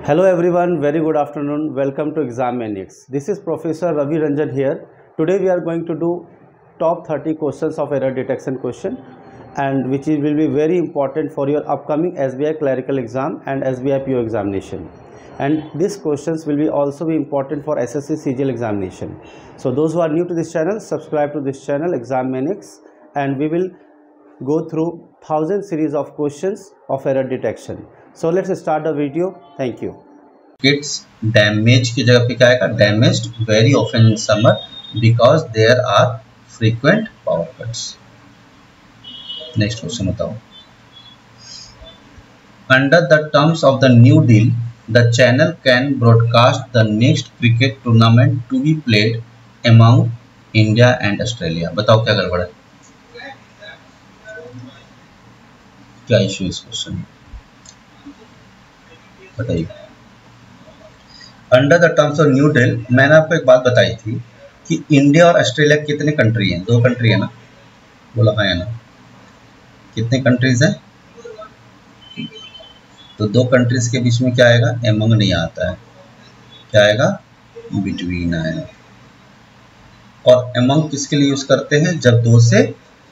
Hello everyone, very good afternoon. Welcome to Exam Maniacs. This is Professor Ravi Ranjan here. Today we are going to do top 30 questions of error detection question, and which will be very important for your upcoming SBI clerical exam and SBI PO examination. And these questions will be also be important for SSC CGL examination. So those who are new to this channel, subscribe to this channel Exam Maniacs, and we will go through 1000 series of questions of error detection. So let's start the video. Thank you. Kids damage की जगह पे क्या आएगा? Damaged very often in summer because there are frequent power cuts. Next question बताओ. Under the terms of the New Deal, the channel can broadcast the next cricket tournament to be played among India and Australia. बताओ क्या गड़बड़ है? क्या issue इस question में बताइए. Under the terms of new deal, मैंने आपको एक बात बताई थी कि इंडिया और ऑस्ट्रेलिया कितने कंट्री हैं? 2 कंट्री है ना? बोला हाँ है ना? कितने कंट्रीज हैं? तो 2 कंट्रीज के बीच में क्या आएगा? एमंग नहीं आता है. क्या आएगा? बिटवीन आएगा. और एमंग किसके लिए यूज करते हैं? जब 2 से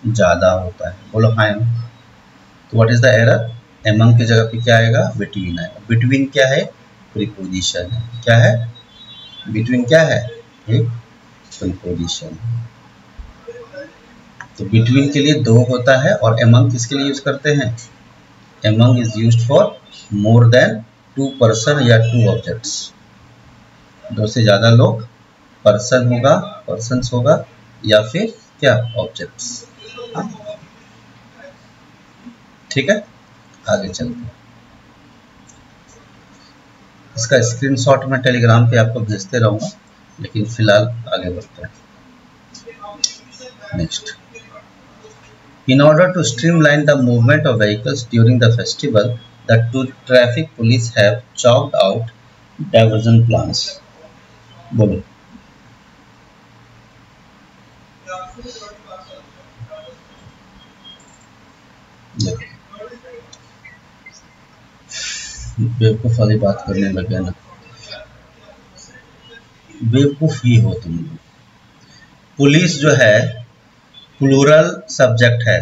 ज्यादा होता है. बोलो हाँ है ना? तो what is the error? Among की जगह पे क्या आएगा? बिटवीन आएगा. बिटवीन क्या है? प्रीपोजिशन है. क्या है? बिटवीन क्या है? एक प्रीपोजिशन. तो बिटवीन के लिए 2 होता है और एमंग किसके लिए यूज करते हैं? Among is used for more then 2 person या 2 ऑब्जेक्ट्स. 2 से ज्यादा लोग, पर्सन होगा, पर्सन्स होगा, या फिर क्या? ऑब्जेक्ट्स. ठीक है, आगे चलते हैं. इसका स्क्रीनशॉट मैं टेलीग्राम पे आपको भेजते रहूंगा, लेकिन फिलहाल आगे बढ़ते हैं. Next. In order to streamline the movement of vehicles during the festival, the traffic police have chalked out diversion plans. बोलो. बेवकूफ वाली बात करने लगे ना. बेवकूफ ही हो तुम लोग. पुलिस जो है प्लूरल सब्जेक्ट है.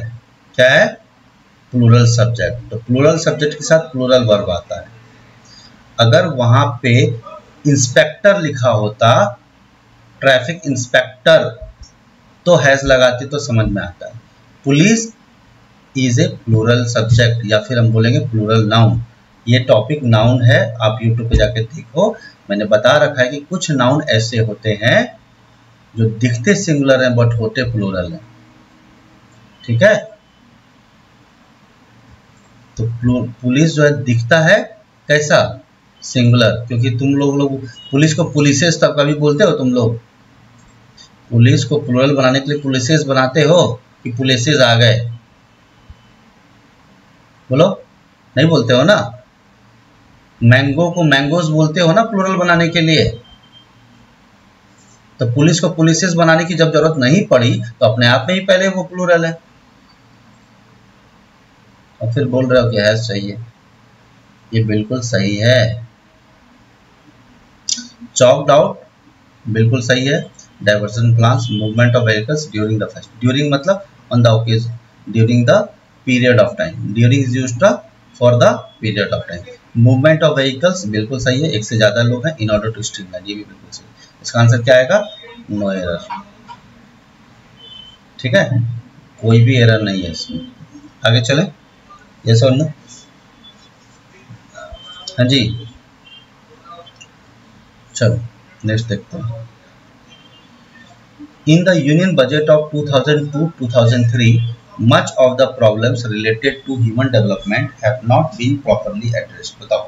क्या है? Plural subject. तो प्लूरल सब्जेक्ट के साथ प्लूरल वर्ब आता है. अगर वहां पे इंस्पेक्टर लिखा होता, ट्रैफिक इंस्पेक्टर, तो हैज लगाती तो समझ में आता है. Police is a plural subject, या फिर हम बोलेंगे प्लूरल नाउन. ये टॉपिक नाउन है, आप यूट्यूब पे जाके देखो. मैंने बता रखा है कि कुछ नाउन ऐसे होते हैं जो दिखते सिंगुलर हैं बट होते प्लूरल हैं. ठीक है, तो पुलिस जो है दिखता है कैसा? सिंगुलर. क्योंकि तुम लोग पुलिस को पुलिसेस तब कभी बोलते हो? तुम लोग पुलिस को प्लूरल बनाने के लिए पुलिसेस बनाते हो कि पुलिसेस आ गए? बोलो, नहीं बोलते हो ना. मैंगो को मैंगोज बोलते हो ना प्लूरल बनाने के लिए. तो पुलिस को पुलिसेस बनाने की जब जरूरत नहीं पड़ी तो अपने आप में ही पहले वो प्लूरल है. और फिर बोल रहे हो कि है सही है. ये बिल्कुल सही है. चॉक्ड आउट बिल्कुल सही है. Diversion plans, movement of vehicles during the fest. During मतलब on the occasion, during the period of time. During is used for the period of time. Movement of vehicles बिल्कुल सही है. 1 से ज्यादा लोग हैं. इन ऑर्डर टू स्ट्रीमलाइन, ये भी बिल्कुल सही है. इसका आंसर क्या आएगा? No error. ठीक है, कोई भी एरर नहीं है इसमें. आगे चले. यस और नो? हाँ जी, चलो नेक्स्ट देखते हैं. In the union budget of 2002-2003, much of the problems related to human development have not been properly addressed. बताओ,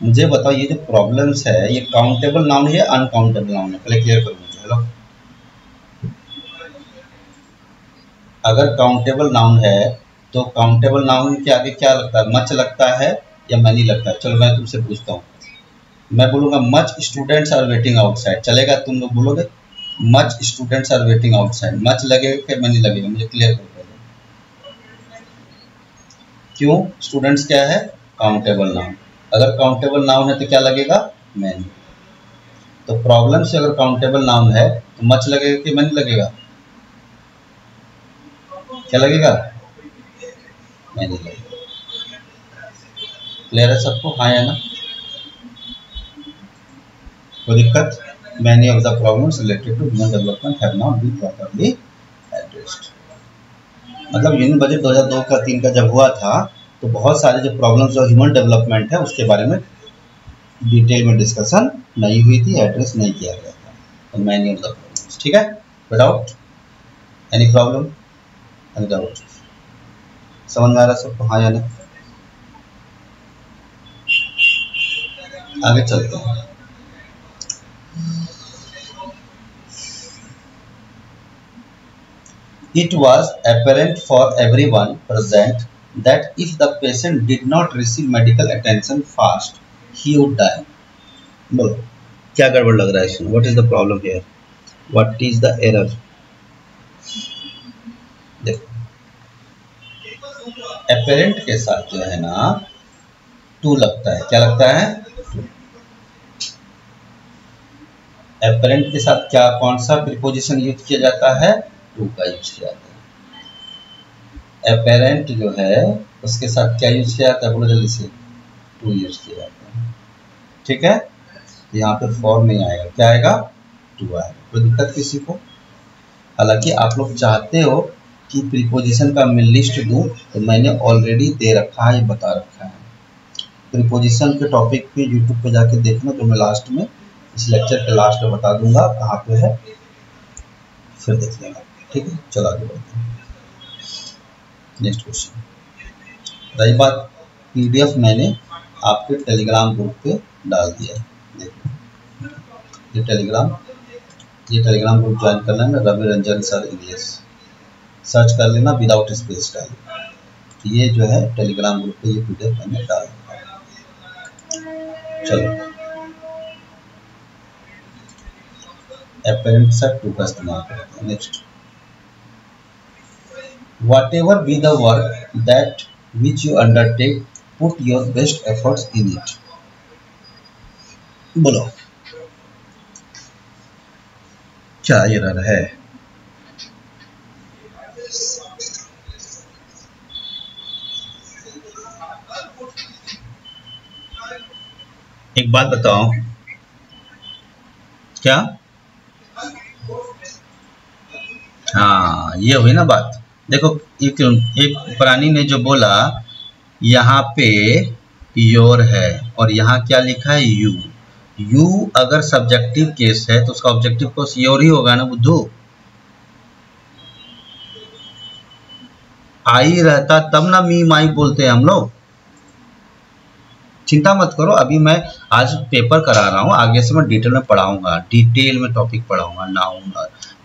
मुझे बताओ, ये जो प्रॉब्लम्स है ये काउंटेबल नाउन है या अनकाउंटेबल नाउन है? पहले क्लियर करो मुझे. हेलो, अगर काउंटेबल नाउन है तो काउंटेबल नाउन के आगे क्या लगता है? मच लगता है या मैनी लगता है? चलो मैं तुमसे पूछता हूँ. मैं बोलूंगा much students are waiting outside, चलेगा? तुम लोग बोलोगे much students are waiting outside. Much लगेगा कि मैनी लगेगा? मुझे क्लियर करो. क्यों? स्टूडेंट्स क्या है? Countable noun. अगर काउंटेबल नाउन है तो क्या लगेगा? मैनी। तो प्रॉब्लम से अगर काउंटेबल नाउन है तो मच लगेगा कि मैनी लगेगा? क्या लगेगा? मैनी लगेगा। क्लियर है सबको? हाँ या ना? कोई दिक्कत? Many of the problems related to human development have not been properly addressed. मतलब यूनियन बजट 2002 का 3 का जब हुआ था तो बहुत सारे जो प्रॉब्लम्स जो ह्यूमन डेवलपमेंट है उसके बारे में डिटेल में डिस्कशन नहीं हुई थी, एड्रेस नहीं किया गया था। तो मैनी ऑफ द प्रॉब्लम्स। ठीक है, without any problem, any doubt? समझ में आ रहा है सबको? हाँ या ना? आगे चलते हैं। It was apparent for everyone present that if the patient did not receive medical attention fast, he would die. बोलो क्या गड़बड़ लग रहा है इसमें? What is the problem here? What is the error? देखो apparent के साथ जो है ना टू लगता है। क्या लगता है? apparent के साथ क्या कौन सा प्रीपोजिशन यूज किया जाता है? टू का यूज किया जाता है। apparent जो है उसके साथ क्या यूज किया जाता है? बोलो जल्दी से। टू यूज किया जाता है। ठीक है, यहाँ पे फॉर नहीं आएगा, क्या आएगा? टू आएगा। कोई दिक्कत किसी को? हालांकि आप लोग चाहते हो कि प्रीपोजिशन का मैं लिस्ट दूं तो मैंने ऑलरेडी दे रखा है, ये बता रखा है। प्रीपोजिशन के टॉपिक पे यूट्यूब पे जाके देखना, तो मैं लास्ट में इस लेक्चर के लास्ट में बता दूंगा कहाँ पे है, फिर देख लेना। ठीक है, चलो आगे बढ़ते हैं। Next question. रही बात पीडीएफ, मैंने आपके टेलीग्राम ग्रुप पे डाल दिया है। देखो ये टेलीग्राम ग्रुप ज्वाइन करना है ना, Ravi Ranjan sir English search कर लेना विदाउट स्पेस डाल। ये जो है टेलीग्राम ग्रुप पे ये पीडीएफ मैंने डाल दिया। चलो apparent से टू का इस्तेमाल करते हैं। Next, whatever be the work that which you undertake, put your best efforts in it. बोलो क्या एरर है? एक बात बताओ, क्या? हाँ ये हुई ना बात। देखो एक प्राणी ने जो बोला यहाँ पे योर है और यहाँ क्या लिखा है? यू। यू अगर सब्जेक्टिव केस है तो उसका ऑब्जेक्टिव केस योर ही होगा ना बुद्धू। आई रहता तब ना मी माई बोलते हैं हम लोग। चिंता मत करो, अभी मैं आज पेपर करा रहा हूँ, आगे से मैं डिटेल में पढ़ाऊंगा, डिटेल में टॉपिक पढ़ाऊंगा, नाउन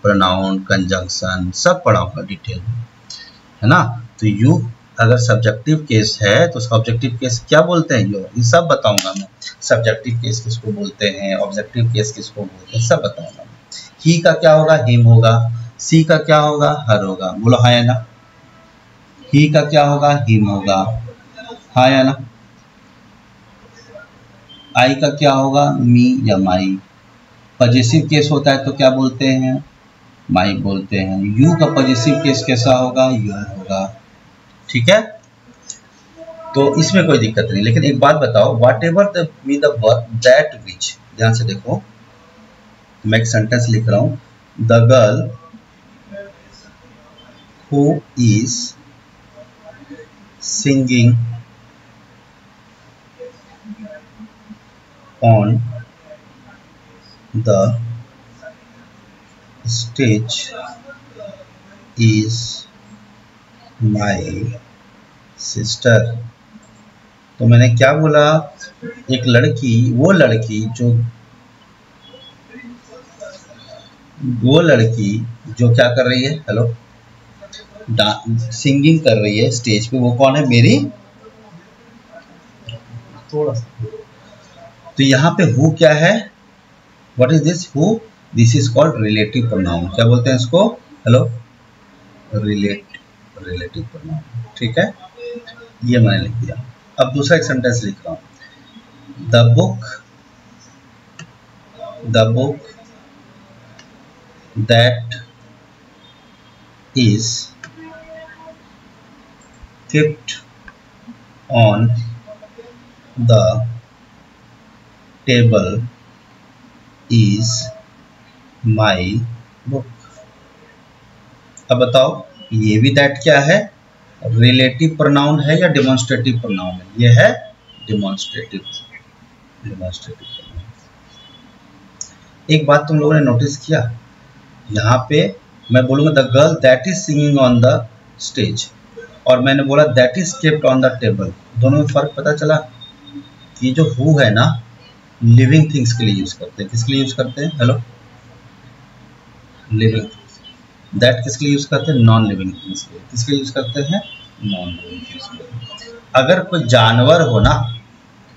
प्रोनाउन कंजंक्शन सब पढ़ाऊंगा डिटेल में, है ना। तो यू अगर सब्जेक्टिव केस है तो उसका ऑब्जेक्टिव केस क्या बोलते हैं? योर। ये सब बताऊंगा मैं। सब्जेक्टिव केस किसको बोलते हैं, ऑब्जेक्टिव केस किसको बोलते हैं, सब बताऊंगा मैं। ही का क्या होगा? हिम होगा। सी का क्या होगा? हर होगा। बोलो हाँ या ना? ही का क्या होगा? हिम होगा। हाँ या ना? आई का क्या होगा? मी या माई। पॉजिटिव केस होता है तो क्या बोलते हैं? माई बोलते हैं। यू का पॉजिटिव केस कैसा होगा? योर होगा। ठीक है, तो इसमें कोई दिक्कत नहीं। लेकिन एक बात बताओ, what ever the work that which, ध्यान से देखो, मैं एक सेंटेंस लिख रहा हूं। The girl who is singing on the stage is my sister. तो मैंने क्या बोला? एक लड़की, वो लड़की जो क्या कर रही है? हेलो, सिंगिंग कर रही है स्टेज पे, वो कौन है? मेरी थोड़ा सा। तो यहाँ पे हु क्या है? What is this? Who. This is called relative pronoun. क्या बोलते हैं इसको? Hello, relative pronoun. ठीक है, ये मैंने लिख दिया। अब दूसरा एक सेंटेंस लिख रहा हूँ। The book that is kept on the table is my book। अब बताओ ये भी दैट क्या है, रिलेटिव प्रोनाउन है या डेमोन्स्ट्रेटिव प्रोनाउन है? ये है डेमोन्स्ट्रेटिव प्रोनाउन। एक बात तुम लोगों ने नोटिस किया, यहाँ पे मैं बोलूँगा the girl that is singing on the stage, और मैंने बोला that is kept on the table. दोनों में फर्क पता चला कि जो हु है ना, लिविंग थिंग्स के लिए यूज करते हैं। किसके लिए यूज करते हैं? Hello, living. दैट किसके लिए यूज करते हैं? नॉन लिविंग थिंग्स के लिए। किसके लिए यूज करते हैं? नॉन लिविंग थिंग्स के लिए। अगर कोई जानवर हो ना,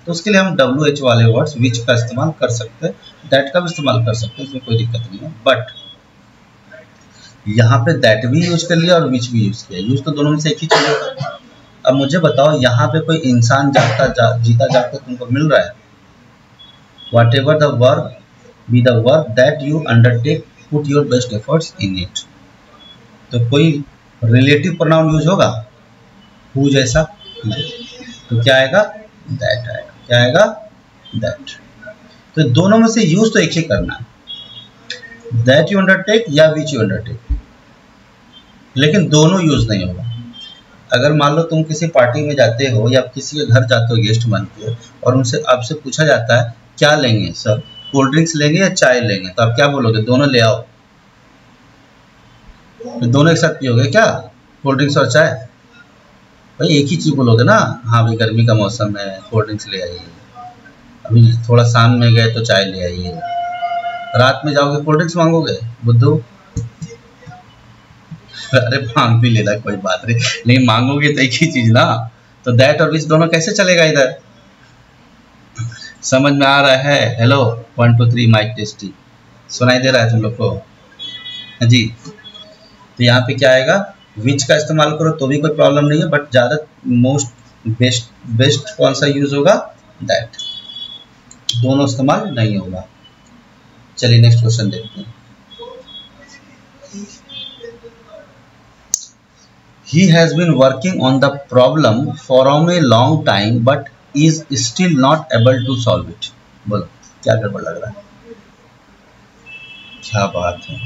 तो उसके लिए हम WH वाले वर्ड्स विच का इस्तेमाल कर सकते हैं, दैट का भी इस्तेमाल कर सकते हैं, इसमें कोई दिक्कत नहीं है। बट यहाँ पे दैट भी यूज कर लिया और विच भी यूज किया, यूज तो दोनों में से एक ही चीज होगा। अब मुझे बताओ, यहाँ पे कोई इंसान जीता जागता तुमको मिल रहा है? What ever the work be the work that you undertake, put your best efforts in it. तो कोई रिलेटिव प्रोनाउन यूज होगा हु जैसा? नहीं। तो क्या आएगा? दैट आएगा। क्या आएगा? दैट। तो दोनों में से यूज तो एक ही करना है, दैट यू अंडरटेक या विच यू अंडरटेक, लेकिन दोनों यूज नहीं होगा। अगर मान लो तुम किसी पार्टी में जाते हो या किसी के घर जाते हो गेस्ट बन के, और उनसे आपसे पूछा जाता है क्या लेंगे सर, कोल्ड ड्रिंक्स लेंगे या चाय लेंगे, तो आप क्या बोलोगे? दोनों ले आओ। तो दोनों एक साथ पियोगे क्या, कोल्ड ड्रिंक्स और चाय? भाई एक ही चीज बोलोगे ना, हाँ भाई गर्मी का मौसम है, कोल्ड ड्रिंक्स ले आइए, अभी थोड़ा शाम में गए तो चाय ले आइए, रात में जाओगे कोल्ड ड्रिंक्स मांगोगे बुद्धू? अरे मांग भी लेना, कोई बात नहीं, लेकिन मांगोगे तो एक ही चीज ना। तो दैट और विच दोनों कैसे चलेगा इधर? समझ में आ रहा है? हेलो 1 2 3 माइक टेस्टिंग, सुनाई दे रहा है तुम लोग को? हाँ जी। तो यहाँ पे क्या आएगा? विच का इस्तेमाल करो तो भी कोई प्रॉब्लम नहीं है, बट ज़्यादा मोस्ट बेस्ट कौन सा यूज होगा? दैट। दोनों इस्तेमाल नहीं होगा। चलिए नेक्स्ट क्वेश्चन देखते हैं। He has been working on the problem for a long time but is still not able to solve it। बोलो क्या गड़बड़ लग रहा है? क्या बात है,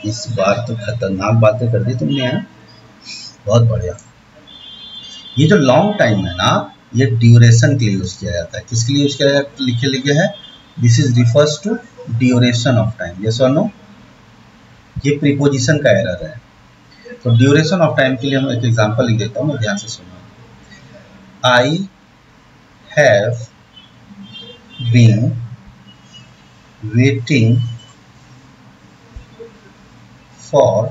इस बार तो खतरनाक बातें कर दी तुमने यार, बहुत बढ़िया। ये जो लॉन्ग टाइम है ना, ये ड्यूरेशन के लिए यूज किया जाता है। किसके लिए यूज किया जाता है? लिखे है this is refers to duration of time. Yes और नो? ये प्रीपोजिशन का एरर है। तो ड्यूरेशन ऑफ टाइम के लिए हम एक एग्जांपल लिख देता हूँ, ध्यान से सुनो। I have been waiting for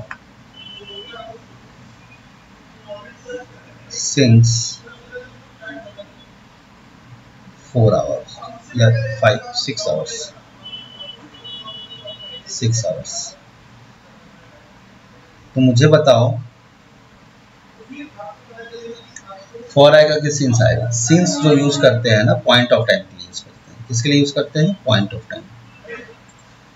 since 4 hours या 6 आवर्स। तो मुझे बताओ फॉर आएगा कि सिंस आएगा? सिंस जो यूज करते हैं ना, पॉइंट ऑफ टाइम के लिए यूज करते हैं। किसके लिए यूज करते हैं? Point of time.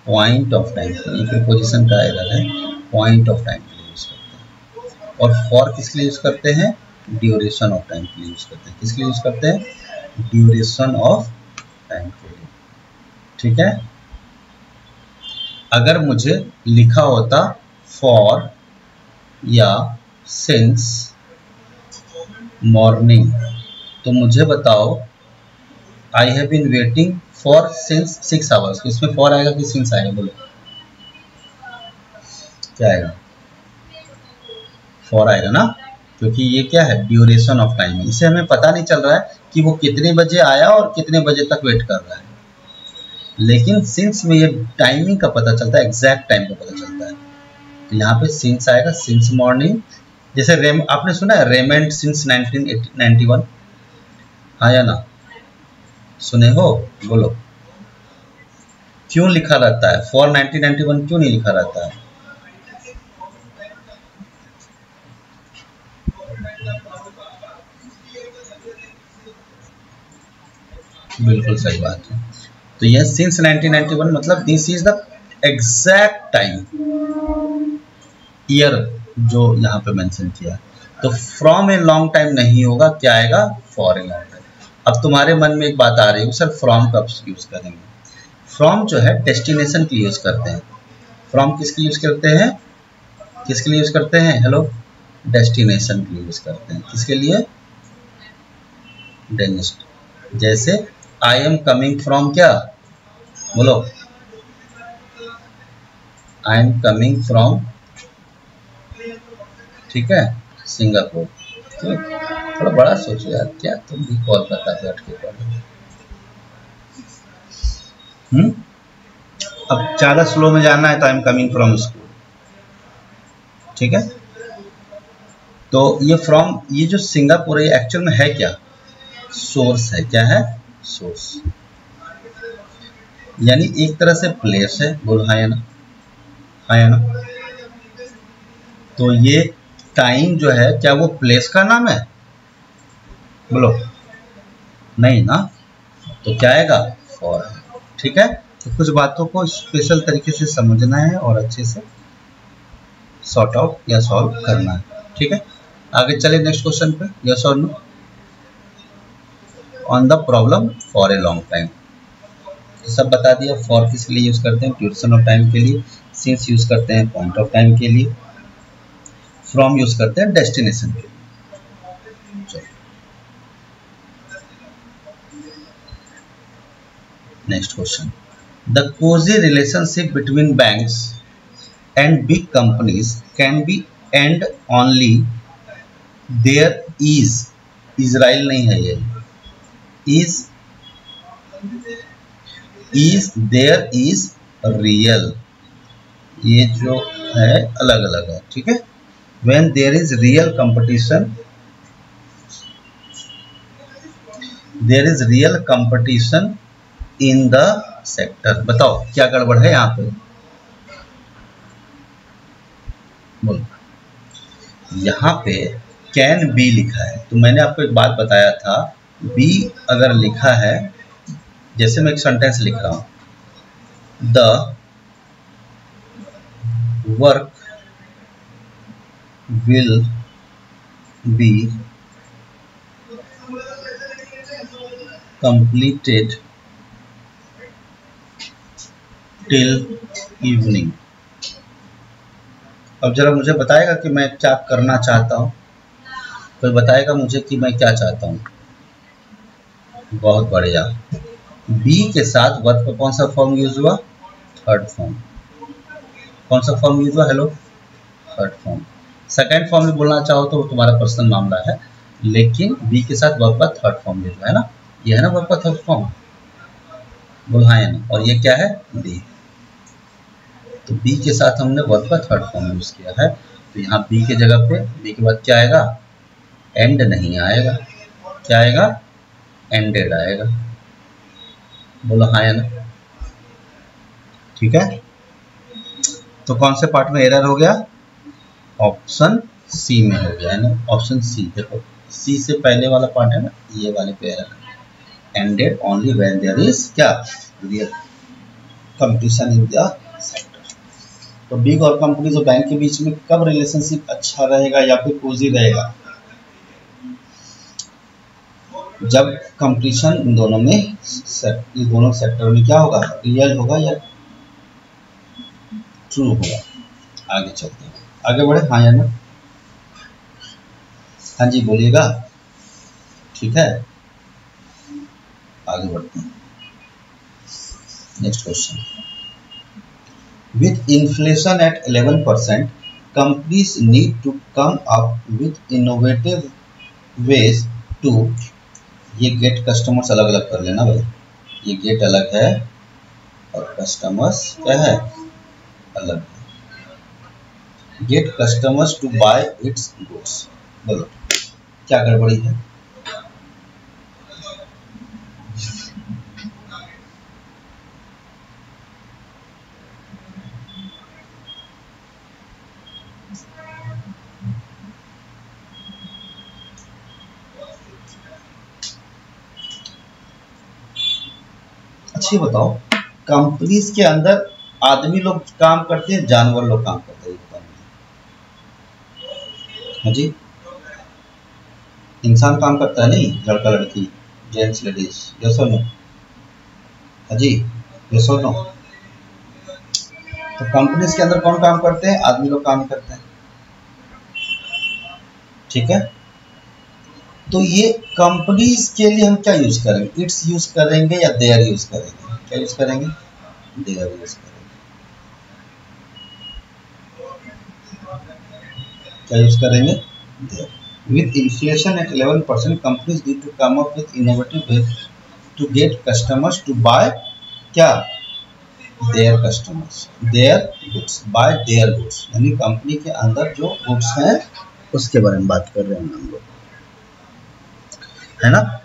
Point of time के लिए, प्रीपोजिशन का एरर है, पॉइंट ऑफ टाइम के लिए यूज करते हैं। और फॉर किसके लिए यूज करते हैं? ड्यूरेशन ऑफ टाइम के लिए यूज करते हैं। किसके लिए यूज करते हैं? ड्यूरेशन ऑफ टाइम के लिए। ठीक है। अगर मुझे लिखा होता फॉर या सिंस मॉर्निंग, तो मुझे बताओ I have been waiting for since 6 hours, इसमें फॉर आएगा कि सिंस आएगा? बोलो क्या आएगा? फॉर आएगा ना, क्योंकि ये क्या है? ड्यूरेशन ऑफ टाइम है। इसे हमें पता नहीं चल रहा है कि वो कितने बजे आया और कितने बजे तक वेट कर रहा है, लेकिन सिंस में ये टाइमिंग का पता चलता है, एग्जैक्ट टाइम का पता चलता है। तो यहाँ पे सिंस आएगा, सिंस मॉर्निंग। जैसे आपने सुना है रेमेंड सिंस 1991, हाँ या ना? सुने हो? बोलो क्यों लिखा रहता है फॉर 1991? क्यों नहीं लिखा रहता है? बिल्कुल सही बात है। तो यह सिंस 1991 मतलब this is the exact time year जो यहाँ पे मेंशन किया। तो फ्रॉम ए लॉन्ग टाइम नहीं होगा, क्या आएगा? For a long time. अब तुम्हारे मन में एक बात आ रही है, सर फ्रॉम कब यूज करेंगे? फ्रॉम जो है डेस्टिनेशन के लिए यूज करते हैं। फ्रॉम किसके यूज करते हैं? किसके लिए यूज करते हैं? हेलो, डेस्टिनेशन के लिए यूज करते हैं। किसके लिए? डेनिस्ट। जैसे आई एम कमिंग फ्रॉम, क्या बोलो? आई एम कमिंग फ्रॉम, ठीक है, सिंगापुर। तो थोड़ा बड़ा सोचो यार, क्या तुम भी कोलकाता बैठ के पढ़ो? अब ज़्यादा स्लो में जाना है तो I am coming from school, ठीक है। तो ये फ्रॉम, ये जो सिंगापुर है एक्चुअल में है क्या? सोर्स है। क्या है? सोर्स। यानी एक तरह से प्लेस है। बोलो हाँ या ना? हाँ या ना? तो ये टाइम जो है क्या वो प्लेस का नाम है? बोलो नहीं ना, तो क्या आएगा? फॉर। ठीक है। तो कुछ बातों को स्पेशल तरीके से समझना है और अच्छे से सॉर्ट आउट या सॉल्व करना है, ठीक है। आगे चले नेक्स्ट क्वेश्चन पे। यस और know on the problem for a long time. सब बता दिया। फॉर किस लिए यूज करते हैं? ड्यूरेशन ऑफ टाइम के लिए। सिंस यूज करते हैं पॉइंट ऑफ टाइम के लिए। फ्रॉम यूज करते हैं डेस्टिनेशन के लिए। Next question, the cozy relationship between banks and big companies can be and only there is, Israel नहीं है ये, इज देयर इज रियल, ये जो है अलग अलग है, ठीक है। When there is real competition, there is real competition in the sector. बताओ क्या गड़बड़ है यहाँ पे? बोलो। यहाँ पे कैन बी लिखा है, तो मैंने आपको एक बात बताया था, बी अगर लिखा है, जैसे मैं एक सेंटेंस लिख रहा हूं, the work will be completed till evening। अब जरा मुझे बताएगा कि मैं क्या करना चाहता हूँ? कोई बताएगा मुझे कि मैं क्या चाहता हूँ? बहुत बढ़िया। बी के साथ वर्ब का कौन सा फॉर्म यूज हुआ? Third form. कौन सा फॉर्म यूज हुआ? Hello, third form. Second form में बोलना चाहो तो तुम्हारा पर्सनल मामला है, लेकिन बी के साथ वर्ब का थर्ड फॉर्म यूज हुआ है ना, ये है ना वर्ब का थर्ड फॉर्म। बोल हाँ है ना। और ये क्या है? बी। तो बी के साथ हमने वर्ब का थर्ड फॉर्म यूज किया है, तो यहाँ बी के जगह पे बी के बाद क्या आएगा? एंड नहीं आएगा, क्या आएगा? एंडेड आएगा। बोलो हाँ या ना? ठीक है। तो कौन से पार्ट में एरर हो गया? ऑप्शन सी में हो गया है ना, ऑप्शन सी। देखो सी से पहले वाला पार्ट है ना, ये वाले पे एरर है। Ended only when there is क्या? Real competition in the sector. तो बिग और कंपनीज और बैंक के बीच में कब रिलेशनशिप अच्छा रहेगा या फिर कोजी रहेगा? जब कंपटीशन इन दोनों में, इस दोनों सेक्टर में क्या होगा? रियल होगा या ट्रू होगा। आगे चलते हैं, आगे बढ़े। हाँ या ना? हाँ जी बोलिएगा। ठीक है, आगे बढ़ते हैं। Next question, with inflation at 11%, companies need to come up with innovative ways to, ये गेट कस्टमर्स अलग अलग कर लेना भाई, ये गेट अलग है और कस्टमर्स क्या है? अलग है। Get customers to buy its goods. बोलो क्या गड़बड़ी है? अच्छा बताओ, कंपनीज के अंदर आदमी लोग काम करते हैं, जानवर लोग काम करते हैं, बताओ। हाँ जी, इंसान काम करता है नहीं, लड़का लड़की, जेंट्स लेडीज, यस और नो? हाँ जी, यस और नो? तो कंपनीज के अंदर कौन काम करते हैं? आदमी लोग काम करते हैं, ठीक है। तो ये कंपनीज के लिए हम क्या यूज करेंगे? इट्स यूज करेंगे या देयर यूज करेंगे? क्या यूज करेंगे? देयर यूज करेंगे। क्या यूज करेंगे? There. With inflation at 11%, companies need to come up with innovative ways to get customers to buy क्या? Their customers, their goods, buy their goods। यानी कंपनी के अंदर जो गुड्स हैं उसके बारे में बात कर रहे हैं हम लोग, है ना।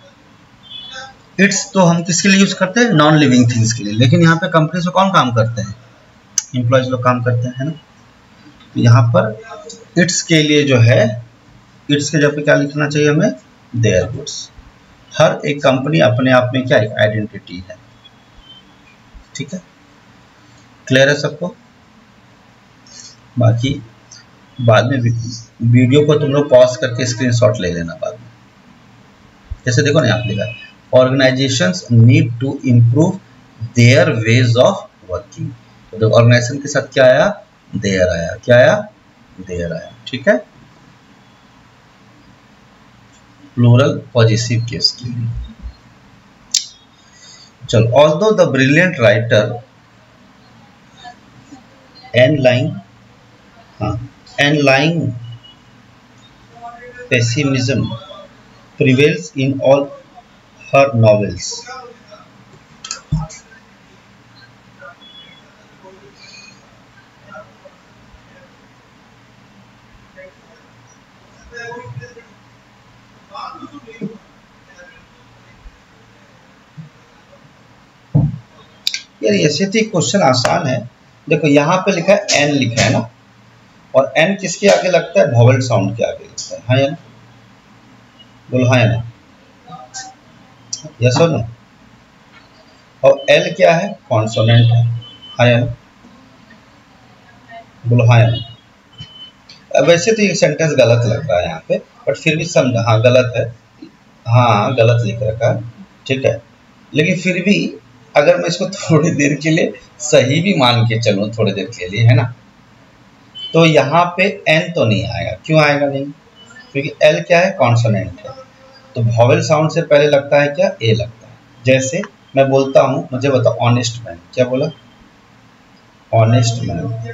इट्स तो हम किसके लिए यूज करते हैं? नॉन लिविंग थिंग्स के लिए। लेकिन यहाँ पे कंपनी से कौन काम करते हैं? एम्प्लॉयज लोग काम करते हैं, है ना। तो यहाँ पर इट्स के लिए जो है, इट्स के जगह पे क्या लिखना चाहिए हमें? Their goods. हर एक कंपनी अपने आप में क्या आइडेंटिटी है, ठीक है। क्लियर है सबको? बाकी बाद में वीडियो को तुम लोग पॉज करके स्क्रीनशॉट ले लेना बाद में। जैसे देखो ना, यहाँ लिखा है organisations need to improve their ways of working. तो ऑर्गेनाइजेशन के साथ क्या आया? देयर आया। क्या आया? देयर आया, ठीक है। प्लूरल पॉजिटिव केस के लिए चलो, although the brilliant writer underlying pessimism prevails in all her novels। यार ऐसे तो क्वेश्चन आसान है। देखो यहाँ पे लिखा है एन, लिखा है ना, और एन किसके आगे लगता है? वोवेल साउंड के आगे लगता है, हाँ या ना? बोलो हाँ या ना? यस और नो? और एल क्या है? कॉन्सोनेंट है, हाँ या ना? बोलो हाँ या ना? वैसे तो ये सेंटेंस गलत लग रहा है यहाँ पे, बट फिर भी समझ, हाँ गलत है, हाँ गलत लिख रखा है, ठीक है। लेकिन फिर भी अगर मैं इसको थोड़ी देर के लिए सही भी मान के चलूँ, थोड़ी देर के लिए, है ना, तो यहाँ पे एन तो नहीं आएगा। क्यों आएगा नहीं? क्योंकि एल क्या है? कॉन्सोनेंट है। तो वोवेल साउंड से पहले लगता है क्या? ए लगता है। जैसे मैं बोलता हूँ, मुझे बताओ ऑनेस्ट मैन, क्या बोला? ऑनेस्ट मैन,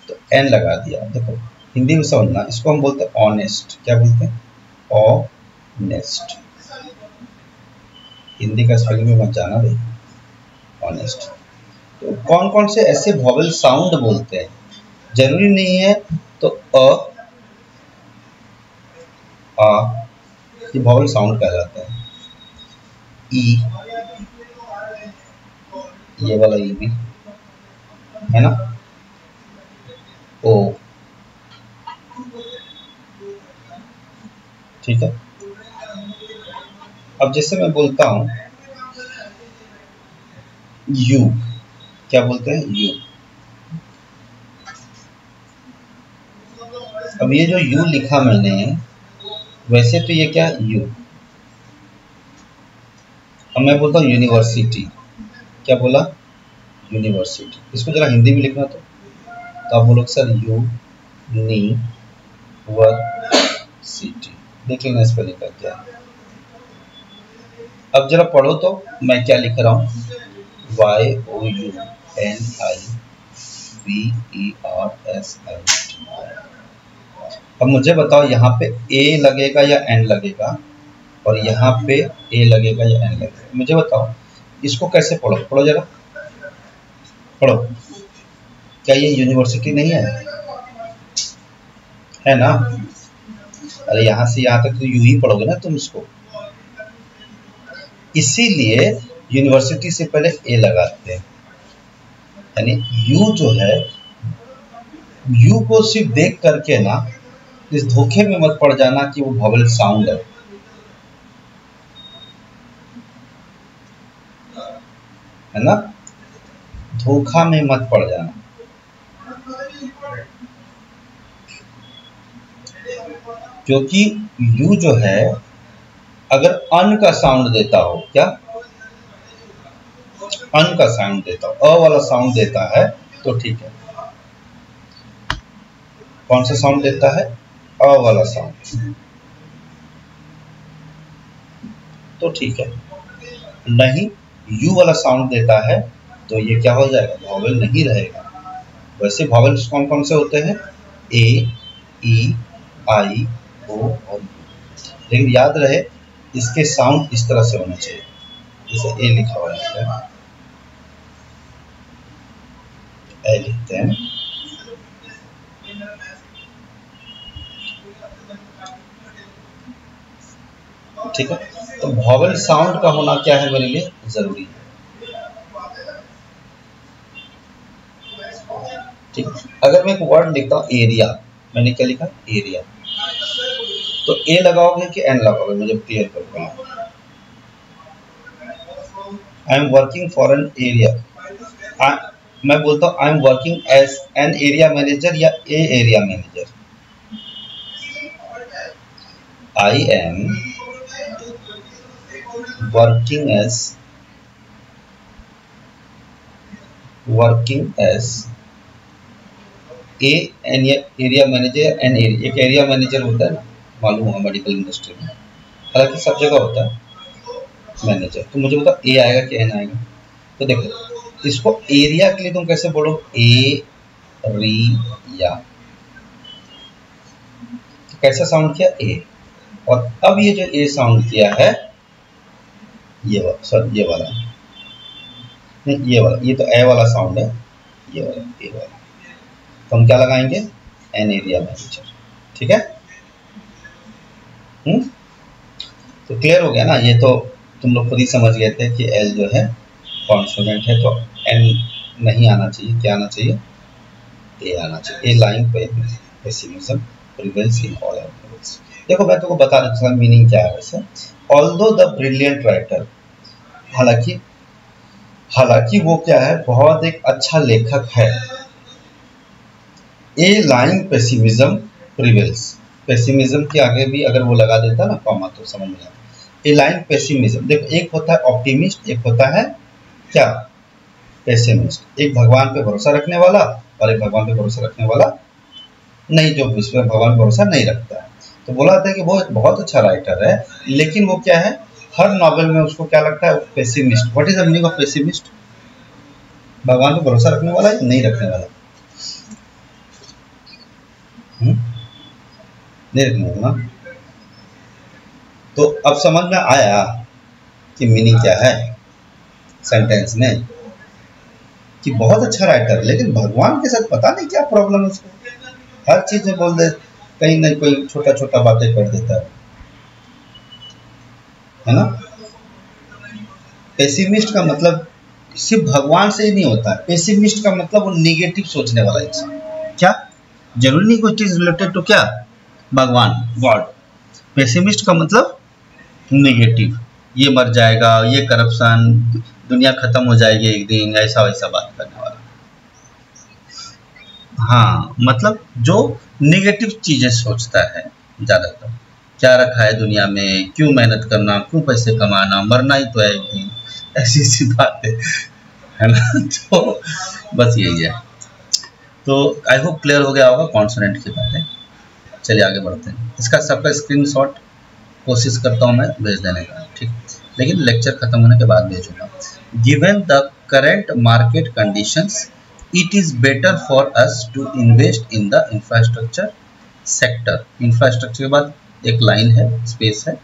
तो एन लगा दिया। देखो हिंदी में समझना, इसको हम बोलते हैं ऑनेस्ट। क्या बोलते हैं? ऑनेस्ट। हिंदी का स्पेलिंग में मत जाना भाई, ऑनेस्ट। तो कौन कौन से ऐसे वोवेल साउंड बोलते हैं? जरूरी नहीं है तो आ, ये वोवेल साउंड कहलाता है। ई, ये वाला ई भी है ना, ओ, ठीक है। अब जैसे मैं बोलता हूं यू, क्या बोलते हैं? यू। अब ये जो यू लिखा मैंने, वैसे तो ये क्या? यू। अब मैं बोलता हूँ यूनिवर्सिटी, क्या बोला? यूनिवर्सिटी। इसको जरा हिंदी में लिखना तो आप बोलोगे sir you knee were city. देख लेना स्पेलिंग का क्या। अब जरा पढ़ो तो मैं क्या लिख रहा हूँ? YOUNIVERSITY। अब मुझे बताओ यहाँ पे ए लगेगा या एन लगेगा, और यहाँ पे ए लगेगा या एन लगेगा? मुझे बताओ, इसको कैसे पढ़ो? पढ़ो जरा, पढ़ो। क्या ये यूनिवर्सिटी नहीं है ना? अरे यहाँ से यहाँ तक तो यू ही पढ़ोगे ना तुम इसको। इसीलिए यूनिवर्सिटी से पहले ए लगाते हैं। यानी यू जो है, यू को सिर्फ देख करके ना इस धोखे में मत पड़ जाना कि वो वोवेल साउंड है। है ना, धोखा में मत पड़ जाना। क्योंकि यू जो है अगर अन का साउंड देता हो, क्या अन का साउंड देता हो, अ वाला साउंड देता है तो ठीक है। कौन सा साउंड देता है? अ वाला साउंड, तो ठीक है। नहीं यू वाला साउंड देता है तो ये क्या हो जाएगा? वॉवेल नहीं रहेगा। वैसे वॉवेल्स कौन कौन से होते हैं? ए, ई, आई, ओ और यू। लेकिन याद रहे इसके साउंड इस तरह से होना चाहिए, जैसे ए लिखा हुआ है, ए लिखते हैं, ठीक है। तो वॉवेल साउंड का होना क्या है मेरे लिए जरूरी है, ठीक। अगर मैं एक वर्ड लिखता हूँ एरिया, मैंने क्या लिखा? एरिया, तो ए लगाओगे कि एन लगाओगे? मुझे क्लियर करो। I am working for an area, मैं बोलता हूँ I am working as an area manager या a area manager. I am working as a an area manager. An area, एक एरिया मैनेजर होता है ना, मालूम होगा मेडिकल इंडस्ट्री में, हालांकि सब जगह होता है मैनेजर। तो मुझे बता ए आएगा कि एन आएगा? तो देखो इसको एरिया के लिए तुम कैसे बोलो? ए रिया, तो कैसा साउंड किया? ए। और अब ये जो ए साउंड किया है ये वाला, सॉरी ये वाला नहीं, ये वाला, ये तो ए वाला साउंड है, ये वाला ए वाला, तो हम क्या लगाएंगे? एन एरिया मैनेजर, ठीक है। तो क्लियर हो गया ना? ये तो तुम लोग खुद ही समझ गए थे कि एल जो है कॉन्सोनेंट है तो एन नहीं आना चाहिए, क्या आना चाहिए? ए आना चाहिए। ए लाइन पे pessimism prevails in all algorithms. देखो मैं तुमको बता देता हूँ मीनिंग क्या है वैसे। ऑल्दो द ब्रिलियंट राइटर, हालांकि वो क्या है? बहुत एक अच्छा लेखक है। ए लाइन पेसिमिज्म प्रिवेल्स, पेसिमिज्म के आगे भी अगर वो लगा देता ना कॉमा तो समझ में आता। ए लाइन पेसिमिज्म, देखो एक होता है ऑप्टिमिस्ट, एक होता है क्या? पेसिमिस्ट। एक भगवान पे भरोसा रखने वाला और एक भगवान पे भरोसा रखने वाला नहीं, जो विश्व भगवान पे भरोसा नहीं रखता है। तो बोला जाता है कि वो एक बहुत अच्छा राइटर है, लेकिन वो क्या है? हर नॉवेल में उसको क्या लगता है? Pessimist. What is the meaning of pessimist? भगवान पे भरोसा रखने वाला या नहीं रखने वाला? नहीं रखने वाला। तो अब समझ में आया कि मीनिंग क्या है सेंटेंस में, कि बहुत अच्छा राइटर लेकिन भगवान के साथ पता नहीं क्या प्रॉब्लम है उसको, हर चीज में बोल दे, कहीं ना कोई छोटा छोटा बातें कर देता है ना। पेसिमिस्ट का मतलब सिर्फ भगवान से ही नहीं होता है, पेसिमिस्ट का मतलब वो निगेटिव सोचने वाला इंसान। क्या जरूरी नहीं कोई चीज रिलेटेड टू क्या? भगवान, गॉड। पेसिमिस्ट का मतलब निगेटिव, ये मर जाएगा, ये करप्शन, दुनिया खत्म हो जाएगी एक दिन, ऐसा वैसा बात करने वाला। हाँ, मतलब जो निगेटिव चीजें सोचता है ज्यादातर, क्या रखा है दुनिया में, क्यों मेहनत करना, क्यों पैसे कमाना, मरना ही तो है एक दिन, ऐसी सी बातें है ना। तो बस यही है। तो आई होप क्लियर हो गया होगा कॉन्सोनेंट की बातें। चलिए आगे बढ़ते हैं। इसका सबका स्क्रीनशॉट कोशिश करता हूँ मैं भेज देने का, ठीक, लेकिन लेक्चर खत्म होने के बाद भेजूंगा। Given the current market conditions it is better for us to invest in the infrastructure sector. Infrastructure के बाद एक लाइन है, स्पेस है,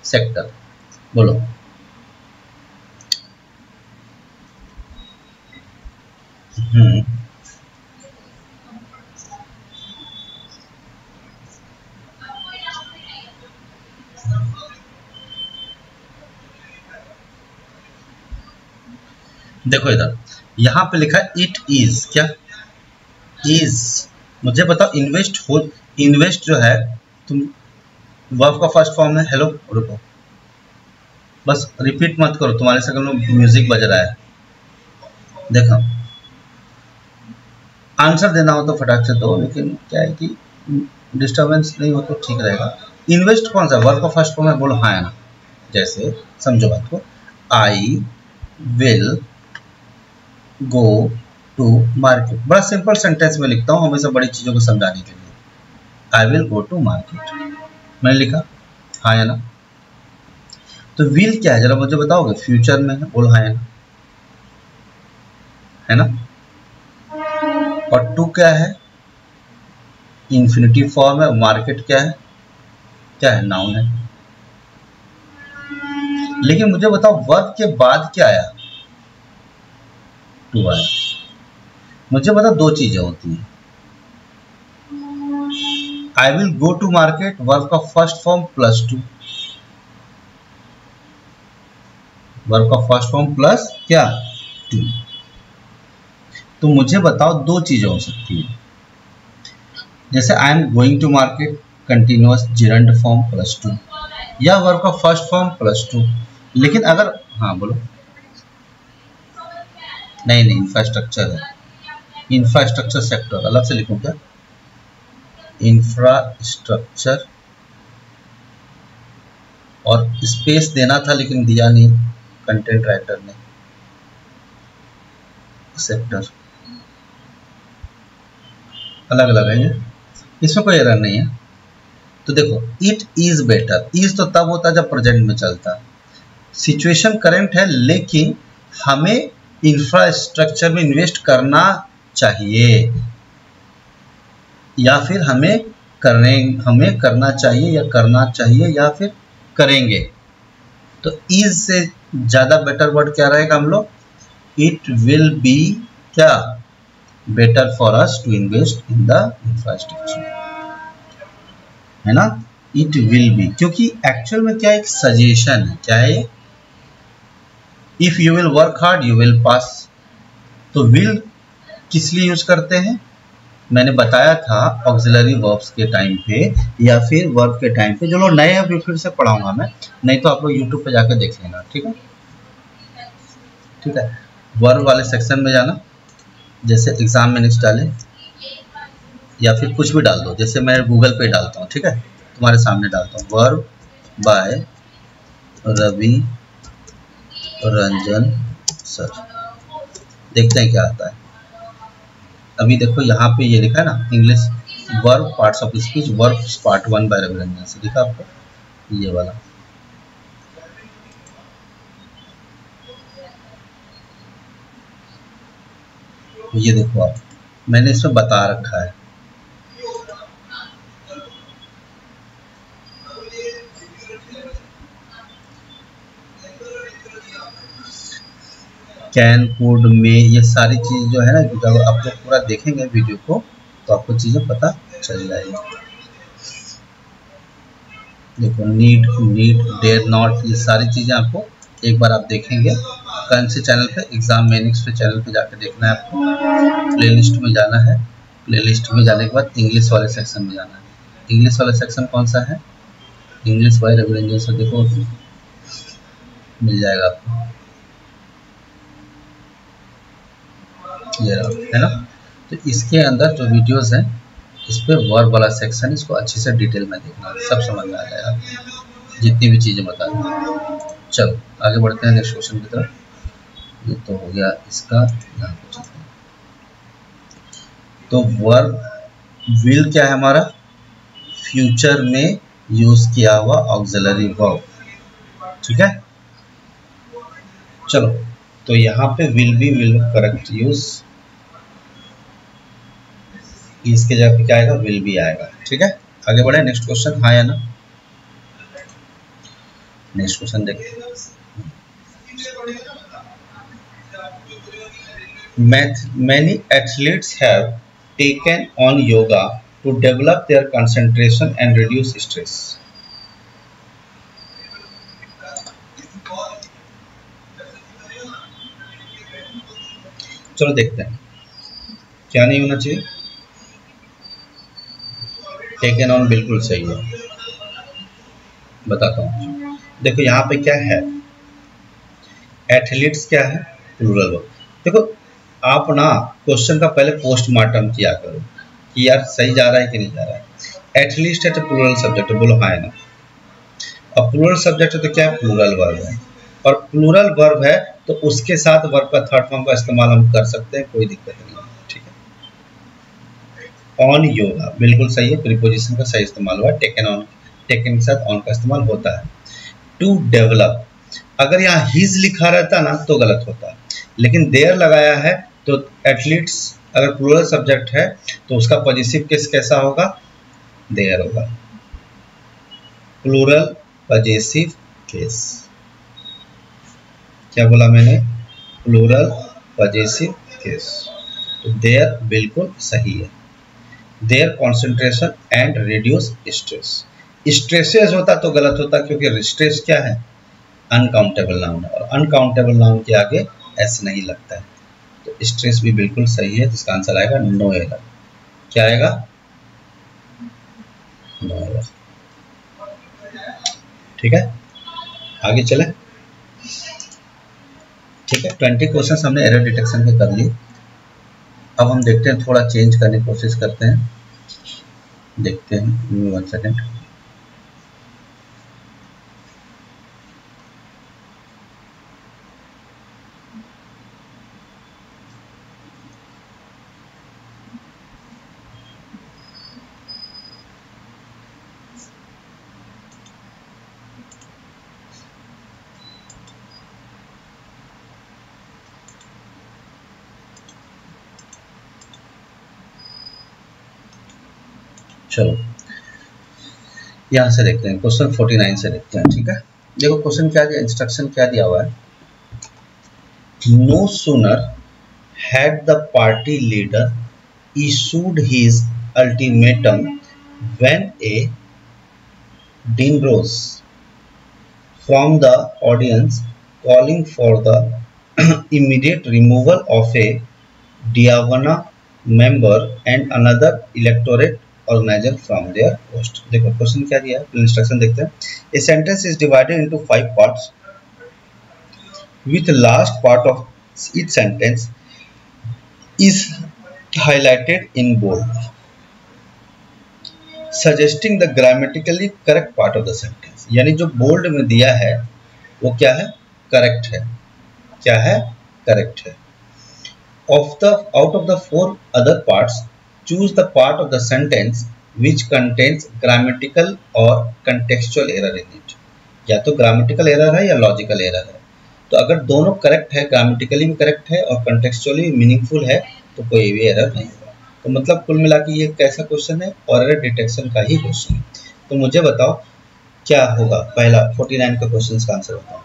सेक्टर। बोलो। देखो इधर यहाँ पे लिखा है इट इज, क्या इज? मुझे बताओ इन्वेस्ट हो, इन्वेस्ट जो है तुम वर्ब का फर्स्ट फॉर्म है। हेलो रुको, बस रिपीट मत करो, तुम्हारे शक्ल में म्यूजिक बज रहा है। देखो आंसर देना हो तो फटाक से दो, लेकिन क्या है कि डिस्टर्बेंस नहीं हो तो ठीक रहेगा। इन्वेस्ट कौन सा वर्ब का फर्स्ट फॉर्म है, बोलो हाँ या ना। जैसे समझो बात को, I will go to market, बड़ा सिंपल सेंटेंस में लिखता हूँ हमेशा बड़ी चीजों को समझाने के लिए। I will go to market मैंने लिखा, हाँ या ना। तो विल क्या है जरा मुझे बताओगे, फ्यूचर में है, बोलो हाँ या ना, है ना। और टू क्या है, इंफिनिटिव फॉर्म है। मार्केट क्या है, क्या है, नाउन है। लेकिन मुझे बताओ वर्ब के बाद क्या आया, टू आया। मुझे बताओ दो चीजें होती हैं, I will go to market verb का first form plus to, verb का फर्स्ट फॉर्म प्लस क्या, टू। तो मुझे बताओ दो चीजें हो सकती है, जैसे I am going to market continuous gerund form plus to, या वर्ब का फर्स्ट फॉर्म प्लस टू। लेकिन अगर, हाँ बोलो, नहीं इंफ्रास्ट्रक्चर है, इंफ्रास्ट्रक्चर सेक्टर अलग से लिखूं क्या, इंफ्रास्ट्रक्चर, और स्पेस देना था लेकिन दिया नहीं कंटेंट राइटर ने, सेक्टर अलग अलग है ये, इसमें कोई एरर नहीं है। तो देखो इट इज बेटर, इज तो तब होता जब प्रेजेंट में चलता, सिचुएशन करंट है लेकिन हमें इंफ्रास्ट्रक्चर में इन्वेस्ट करना चाहिए, या फिर हमें करना चाहिए, या करना चाहिए, या फिर करेंगे। तो इज से ज्यादा बेटर वर्ड क्या रहेगा हम लोग, इट विल बी क्या, better for us to invest in the infrastructure, है ना। इट विल बी, क्योंकि एक्चुअल में क्या एक सजेशन है, क्या है, if you will work hard you will pass. तो विल किस लिए यूज करते हैं, मैंने बताया था ऑक्सिलरी वर्ब्स के टाइम पे या फिर वर्ब के टाइम पे। जो लोग नए हैं फिर से पढ़ाऊंगा मैं, नहीं तो आप लोग यूट्यूब पे जाकर देख लेना, ठीक है। ठीक है, वर्ब वाले सेक्शन में जाना, जैसे एग्जाम में नेक्स्ट डाले या फिर कुछ भी डाल दो, जैसे मैं गूगल पे डालता हूँ, ठीक है, तुम्हारे सामने डालता हूँ verb by Ravi Ranjan sir, देखते हैं क्या आता है। अभी देखो यहाँ पे ये लिखा है ना, English verb parts of speech verb part 1 by Ravi Ranjan से, लिखा आपको ये वाला। ये देखो आप, मैंने इसमें बता रखा है, कैन कोड में, ये सारी चीज जो है ना, जब आप लोग पूरा देखेंगे वीडियो को तो आपको चीजें पता चल जाएगी। देखो नीड, डेयर नॉट, ये सारी चीजें आपको एक बार आप देखेंगे कौन से चैनल पे, एग्जाम मेनिक्स पे चैनल पे जाकर देखना है आपको। प्लेलिस्ट में जाना है, प्लेलिस्ट में जाने के बाद इंग्लिश वाले सेक्शन में जाना है। इंग्लिश वाला सेक्शन कौन सा है, इंग्लिश बाय रवि रंजन से, देखो मिल जाएगा आपको, ये है ना। तो इसके अंदर जो वीडियोस हैं इस पे वर्ब वाला सेक्शन, इसको अच्छे से डिटेल में देखना, सब समझ में आ जाएगा, जितनी भी चीजें बता दूँ। चलो आगे बढ़ते हैं नेक्स्ट क्वेश्चन की तरफ। ये तो हो गया इसका, यहाँ पे चलते हैं। तो वर्ब विल क्या है हमारा, फ्यूचर में यूज किया हुआ ऑक्सिलरी वर्ब, ठीक है। चलो तो यहाँ पे will be, will correct use, इसके जगह पे क्या आएगा, विल बी आएगा, ठीक है। आगे बढ़े, नेक्स्ट क्वेश्चन, हाँ या ना। नेक्स्ट क्वेश्चन देखते हैं। Many athletes have taken on yoga to develop their concentration and reduce stress. चलो देखते हैं क्या नहीं होना चाहिए, टेकन ऑन बिल्कुल सही है, बताता हूँ। देखो यहाँ पे क्या है, एथलीट्स क्या है, प्लूरल वर्ब। देखो आप ना क्वेश्चन का पहले पोस्टमार्टम किया करो कि यार सही जा रहा है कि नहीं जा रहा है। एटलीस्ट है तो प्लूरल सब्जेक्ट, बोलो हाँ है ना। अब प्लूरल सब्जेक्ट है तो क्या है, प्लूरल वर्ब है, और प्लूरल वर्ब है तो उसके साथ वर्ब का थर्ड फॉर्म का इस्तेमाल हम कर सकते हैं, कोई दिक्कत नहीं है, ठीक है। ऑन योगा बिल्कुल सही है, प्रीपोजिशन का सही इस्तेमाल हुआ। टेकन ऑन, टेकन के साथ ऑन का इस्तेमाल होता है। टू डेवलप, अगर यहाँ हिज लिखा रहता ना तो गलत होता, लेकिन देयर लगाया है तो एटलीस्ट अगर प्लूरल सब्जेक्ट है तो उसका पॉजिटिव केस कैसा होगा, देयर होगा, प्लूरल पॉजिटिव केस। क्या बोला मैंने, प्लूरल पॉजिटिव केस, तो देयर बिल्कुल सही है। There concentration and reduce stress, stresses होता तो गलत होता, क्योंकि स्ट्रेस क्या है, अनकाउंटेबल नाउन है, और अनकाउंटेबल नाउन के आगे एस नहीं लगता है, तो स्ट्रेस भी बिल्कुल सही है। इसका आंसर आएगा नो एरर। क्या आएगा, नो एरर, ठीक है। आगे चले, ठीक है। 20 क्वेश्चन हमने एरर डिटेक्शन के कर लिए। अब हम देखते हैं, थोड़ा चेंज करने की कोशिश करते हैं, देखते हैं 1 सेकेंड। चलो यहां से देखते हैं, क्वेश्चन 49 से देखते हैं, ठीक है। देखो क्वेश्चन क्या दिया, इंस्ट्रक्शन क्या दिया हुआ है, no sooner had the party leader issued his ultimatum when a din rose from the audience calling for the immediate removal of a Diavana member and another electorate organizer from their post। देखो question क्या दिया है, instruction देखते हैं। A sentence is divided into 5 parts with the last part of each sentence is highlighted in bold, suggesting the grammatically correct part of the sentence। यानी जो bold में दिया है वो क्या है, करेक्ट है, क्या है, करेक्ट है। Out of the 4 other parts, choose the part of the sentence which contains grammatical or contextual error in it। या तो ग्रामेटिकल एरर है या लॉजिकल एरर है, तो अगर दोनों करेक्ट है, ग्रामेटिकली भी करेक्ट है और कंटेक्चुअली मीनिंगफुल है, तो कोई भी एरर नहीं होगा। तो मतलब कुल मिला के ये कैसा क्वेश्चन है, और एरर डिटेक्शन का ही क्वेश्चन है। तो मुझे बताओ क्या होगा, पहला 49 का क्वेश्चन का आंसर बताओ।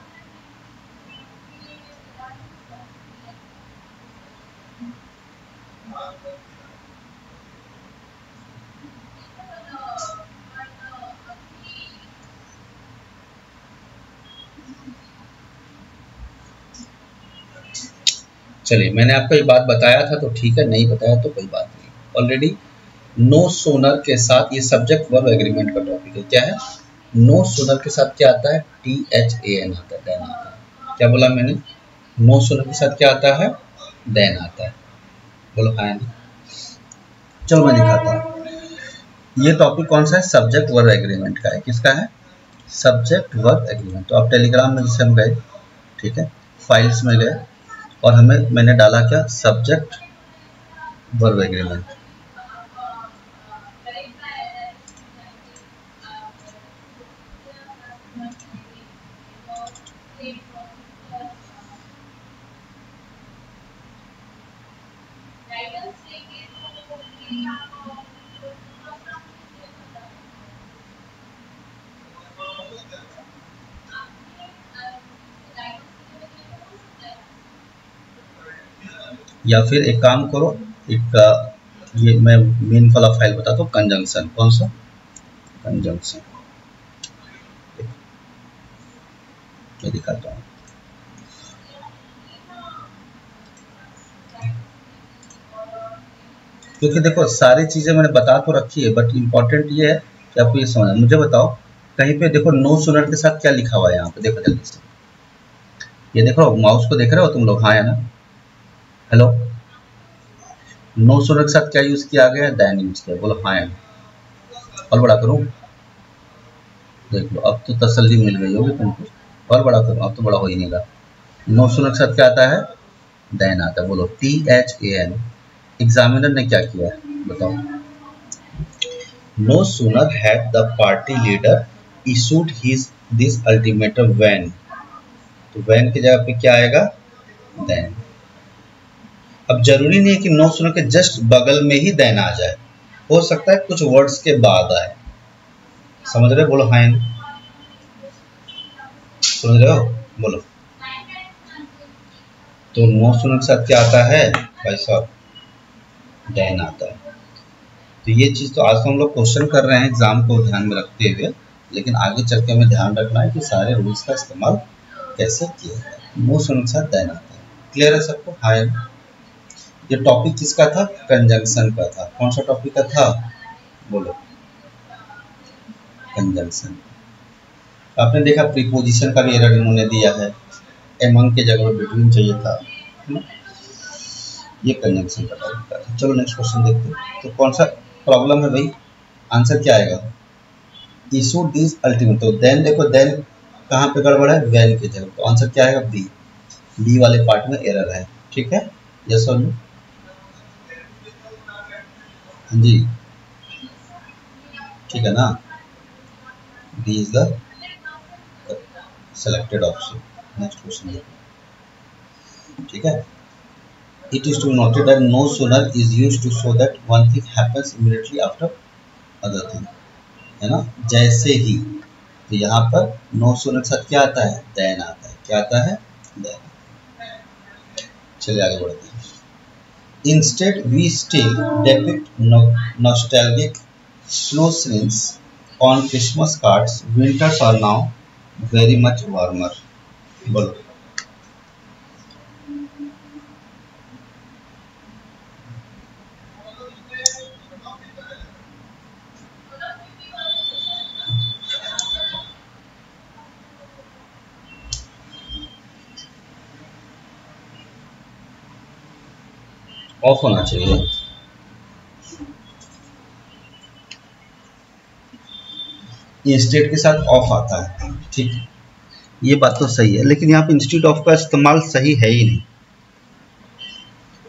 चलिए मैंने आपको ये बात बताया था तो ठीक है, नहीं बताया तो कोई बात नहीं। ऑलरेडी नो सोनर के साथ, ये सब्जेक्ट वर्ब एग्रीमेंट का टॉपिक है। क्या है, नो सोनर के साथ क्या आता है, THAN आता है, देन आता है। क्या बोला मैंने, नो सोनर के साथ क्या आता है, देन आता है, बोलो हाँ ना। चलो मैं दिखाता हूँ। ये टॉपिक कौन सा है, सब्जेक्ट वर्ब एग्रीमेंट का है। किसका है, सब्जेक्ट वर्ब एग्रीमेंट। तो आप टेलीग्राम में जैसे हम गए, ठीक है, फाइल्स में गए और मैंने डाला क्या, सब्जेक्ट वर्ब एग्रीमेंट। या फिर एक काम करो, एक ये मैं मेन वाला फाइल बताता हूँ, कंजंक्शन। कौन सा, कंजंक्शन, मैं दिखाता हूँ। क्योंकि देखो सारी चीजें मैंने बता तो रखी है, बट इम्पोर्टेंट ये है कि आपको ये समझना। मुझे बताओ कहीं पे देखो नो सुनर के साथ क्या लिखा हुआ है, यहाँ पे देखो जल्दी से, ये देखो माउस को देख रहे हो तुम लोग, हाँ या ना, हेलो, नो सुनर के साथ क्या यूज किया गया, देन यूज किया। बोलो हाँ। और बड़ा करूं, देख लो अब तो तसल्ली मिल गई होगी तुमको। और बड़ा करूं, अब तो बड़ा हो ही नहीं रहा। नो सुनर के साथ क्या आता है, देन आता है। बोलो THAN। एग्जामिनर ने क्या किया है बताओ। No sooner had the party leader issued his this ultimatum when. तो व्हेन की जगह पे क्या आएगा, देन। अब जरूरी नहीं है कि नो सुनर के जस्ट बगल में ही देन आ जाए, हो सकता है कुछ वर्ड्स के बाद आए। समझ रहे हो, बोलो हाँ। समझ रहे हो, बोलो। तो नो सुनर के साथ क्या आता है भाई साहब, देन आता है। तो ये चीज तो आज तो हम लोग क्वेश्चन कर रहे हैं एग्जाम को ध्यान में रखते हुए, लेकिन आगे चल के हमें ध्यान रखना है कि सारे रूल्स का इस्तेमाल कैसे किया जाए। नो सुनर के साथ देन आता है। क्लियर है सबको, हाँ। ये टॉपिक किसका था, कंजंक्शन का था। कौन सा टॉपिक का था, बोलो, कंजंक्शन। आपने देखा प्रीपोजिशन का भी एरर इन्होंने दिया है, एमंग के जगह बिटवीन चाहिए था, है ना। ये कंजंक्शन का टॉपिक था। चलो नेक्स्ट क्वेश्चन देखते हैं। तो कौन सा प्रॉब्लम है भाई, आंसर क्या आएगा, इशूड दिस अल्टीमेट। तो देन देखो, देन कहाँ पे गड़बड़ है, व्हेन की जगह। तो आंसर क्या आएगा, बी वाले पार्ट में एरर है। ठीक है, यस और नो, हाँ जी, ठीक है ना। B is the selected option. Next question देखो, ठीक है। It is to be noted that no sooner is used to show that one thing happens immediately after other thing, है ना, जैसे ही। तो यहाँ पर no sooner के साथ क्या आता है, then आता है। क्या आता है, then। चलिए आगे बढ़ते हैं। Instead we still depict nostalgic snow scenes on Christmas cards. Winters are now very much warmer. बोलो, ऑफ होना चाहिए। इंस्टेड के साथ ऑफ आता है, ठीक है, ये बात तो सही है, लेकिन यहाँ पे इंस्टेड ऑफ का इस्तेमाल सही है ही नहीं।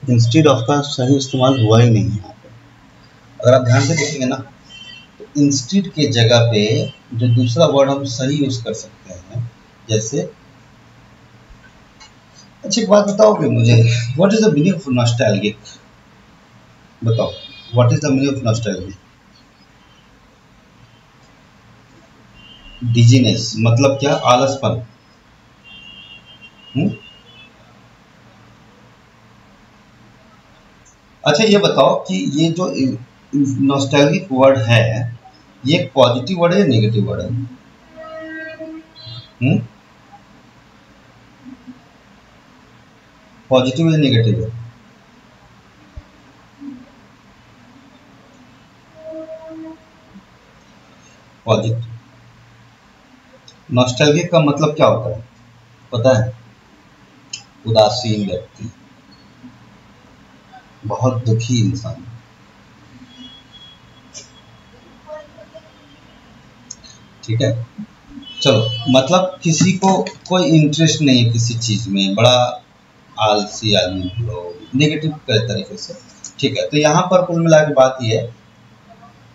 इंस्टेड ऑफ का सही इस्तेमाल हुआ ही नहीं है यहाँ पे। अगर आप ध्यान से देखेंगे ना, तो इंस्टेड के जगह पे जो दूसरा वर्ड हम सही यूज कर सकते हैं, जैसे, अच्छा एक बात बताओगे मुझे, what is the meaning of nostalgic, बताओ, what is the meaning of nostalgic. Dizziness मतलब क्या, आलसपन। अच्छा ये बताओ कि ये जो नॉस्टैल्जिक वर्ड है, ये पॉजिटिव वर्ड है या नेगेटिव वर्ड है, पॉजिटिव या नेगेटिव है, पॉजिटिव। नॉस्टैल्जिक का मतलब क्या होता है पता है, उदासीन व्यक्ति, बहुत दुखी इंसान। ठीक है, चलो, मतलब किसी को कोई इंटरेस्ट नहीं है किसी चीज में, बड़ा आलसी आदमी लोग, नेगेटिव तरीके से। ठीक है, तो यहाँ पर कुल मिला के बात ये है,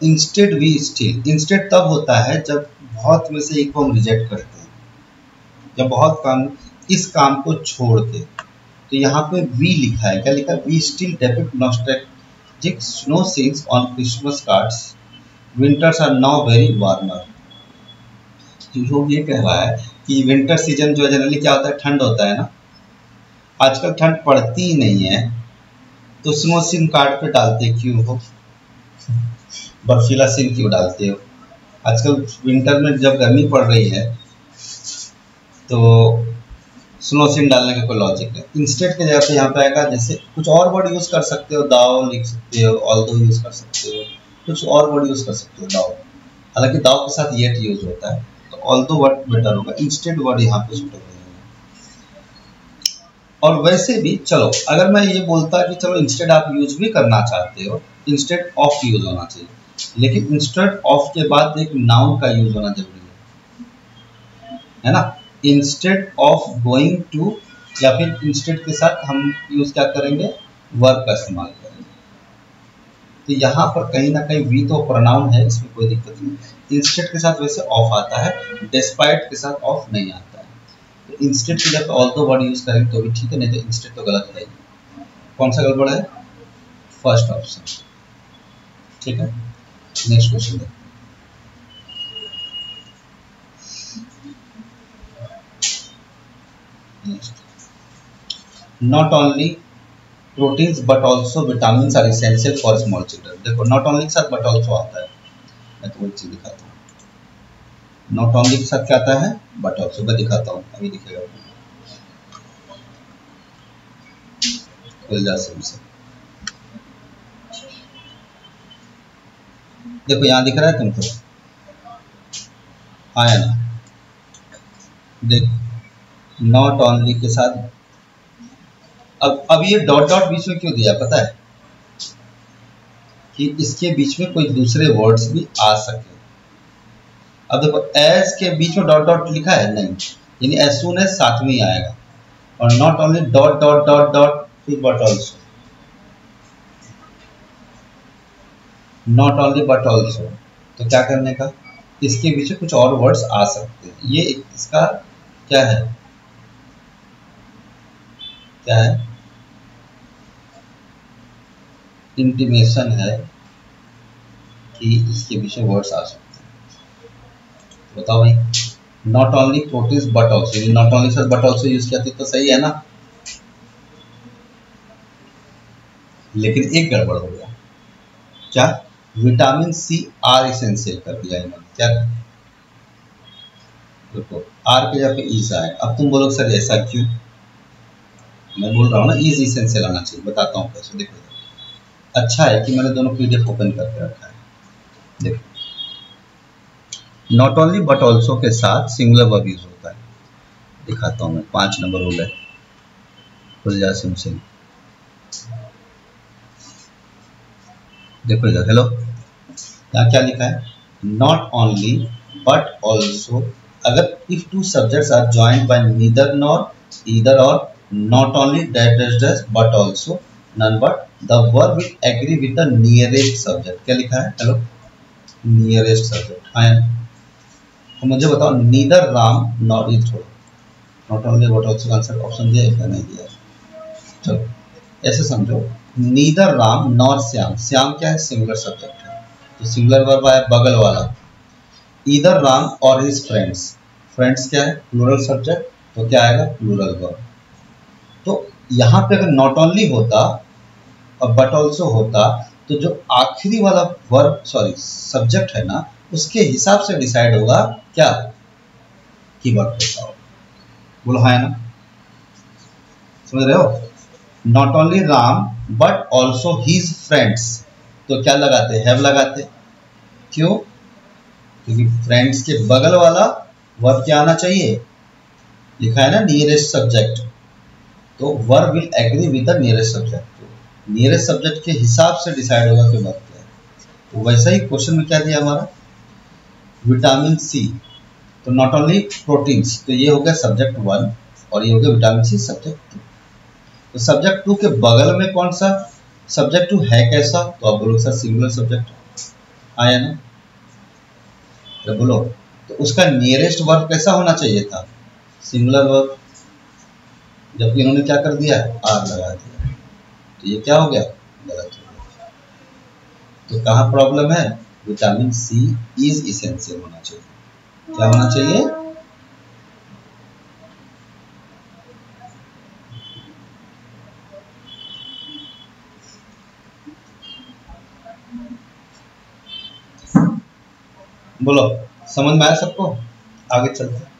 इंस्टेड वी स्टिल, इंस्टेड तब होता है जब बहुत में से एक को हम रिजेक्ट करते हैं, जब बहुत काम, इस काम को छोड़ के। तो यहाँ पे वी लिखा है, क्या लिखा है, we still depict nostalgic snow scenes on Christmas cards, winters are now very warmer. लोग ये कह रहा है कि विंटर सीजन जो है जनरली क्या होता है, ठंड होता है ना, आजकल ठंड पड़ती ही नहीं है, तो स्नो सीन कार्ड पे डालते क्यों हो, बर्फीला सीन क्यों डालते हो। आजकल विंटर में जब गर्मी पड़ रही है तो स्नो सीन डालने का कोई लॉजिक है। इंस्टेड के जगह पे यहाँ पे आएगा, जैसे कुछ और वर्ड यूज कर सकते हो, दाव लिख सकते हो, ऑल्दो यूज कर सकते हो, कुछ और वर्ड यूज कर सकते हो, दाव, हालांकि दाव के साथ येट यूज होता है, तो ऑल्दो वर्ड बेटर होगा, इंस्टेड वर्ड यहाँ पे सुटेबल है। और वैसे भी चलो अगर मैं ये बोलता कि चलो इंस्टेड आप यूज भी करना चाहते हो, इंस्टेड ऑफ यूज होना चाहिए, लेकिन इंस्टेड ऑफ के बाद एक नाउन का यूज होना जरूरी है ना। इंस्टेड ऑफ गोइंग टू, या फिर इंस्टेड के साथ हम यूज क्या करेंगे, वर्ब का इस्तेमाल करेंगे। तो यहाँ पर कहीं ना कहीं वी तो प्रोनाउन है, इसमें कोई दिक्कत नहीं। इंस्टेड के साथ वैसे ऑफ आता है, डिस्पाइट के साथ ऑफ नहीं आता है। तो इंस्टेड की जगह ऑल्दो वर्ड यूज करेंगे तो भी ठीक है, नहीं तो इंस्टेड तो गलत है। कौन सा गड़बड़ है, फर्स्ट ऑप्शन। ठीक है, नेक्स्ट क्वेश्चन देखते हैं। Not only proteins but also vitamin are essential for small children. देखो नॉट ओनली के साथ बट ऑल्सो आता है, मैं तो वही चीज दिखाता हूँ। नॉट ओनली के साथ क्या आता है, बट ऑल्सो। मैं दिखाता हूँ, अभी दिखेगा, खुल जा से। देखो यहाँ दिख रहा है तुमको, आया ना, देखो नॉट ओनली के साथ। अब ये डॉट डॉट बीच में क्यों दिया पता है, कि इसके बीच में कोई दूसरे वर्ड्स भी आ सके। अब देखो एस के बीच में डॉट डॉट लिखा है नहीं, यानी एज सून एज साथ में ही आएगा। और not only dot dot dot dot फिर but also, not only but also, तो क्या करने का, इसके बीच में कुछ और वर्ड्स आ सकते हैं। ये इसका क्या है, क्या है, इंटीमेशन है कि इसके बीच में वर्ड्स आ सकते हैं। बताओ भाई, not only proteins but also, not only sir but also use किया तो सही है ना, लेकिन एक गड़बड़ हो गया। क्या, विटामिन सी आर इसेंशियल कर दिया इन्होंने। क्या, देखो आर के जगह पे इज आए। अब तुम बोलोगे सर ऐसा क्यों, मैं बोल रहा हूँ ना इज इसेंशियल आना चाहिए, बताता हूँ कैसे। देखो अच्छा है कि मैंने दोनों पीडीएफ ओपन करके रखा है। देखो नॉट ओनली बट ऑल्सो के साथ सिंगुलर वर्ब यूज होता है, दिखाता हूँ मैं। 5 नंबर रूल है, खुल जा सिम। देखो इधर, हेलो, यहाँ क्या लिखा है, नॉट ओनली बट ऑल्सो अगर if two subjects are joined by neither nor either और not only that but also none but the verb will agree with the nearest subject. क्या लिखा है, हेलो, नियरेस्ट सब्जेक्ट। हाँ, तो मुझे बताओ neither Ram not is, छोड़ो, नॉट ओनली बट ऑल्सो का आंसर ऑप्शन दिया है क्या, नहीं दिया। चलो ऐसे समझो, नीदर राम नॉर श्याम, श्याम क्या है, सिंगुलर सब्जेक्ट है, तो सिंगुलर वर्ब आया बगल वाला। ईदर राम और हिज फ्रेंड्स, फ्रेंड्स क्या है, प्लूरल सब्जेक्ट, तो क्या आएगा, प्लूरल वर्ब। तो यहाँ पे अगर नॉट ओनली होता और बट ऑल्सो होता, तो जो आखिरी वाला वर्ब सॉरी सब्जेक्ट है ना, उसके हिसाब से डिसाइड होगा क्या, कि वर्ब कैसा होगा। बोलो हाँ ना, समझ रहे हो। Not only Ram but also his friends, तो क्या लगाते, हैव लगाते। क्यों, क्योंकि फ्रेंड्स के बगल वाला वर्ब क्या आना चाहिए, लिखा है ना नियरेस्ट सब्जेक्ट, तो verb will agree with the nearest subject. तो नियरेस्ट सब्जेक्ट के हिसाब से डिसाइड होगा कि वर्ब क्या है। तो वैसा ही क्वेश्चन में क्या दिया हमारा, विटामिन सी, तो नॉट ओनली प्रोटीन्स, तो ये हो गया सब्जेक्ट 1 और ये हो गया विटामिन सी सब्जेक्ट 2। तो सब्जेक्ट 2 के बगल में कौन सा सब्जेक्ट 2 है, कैसा, तो आप बोलो सर सिंगुलर सब्जेक्ट आया ना, तो बोलो तो उसका नियरेस्ट वर्ब कैसा होना चाहिए था, सिंगुलर वर्ब, जबकि इन्होंने क्या कर दिया, आर लगा दिया, तो ये क्या हो गया, गलत हो गया। तो कहाँ प्रॉब्लम है, विटामिन सी इज इसेंशियल होना चाहिए। क्या होना चाहिए, बोलो समझ में आया सबको, आगे चलते।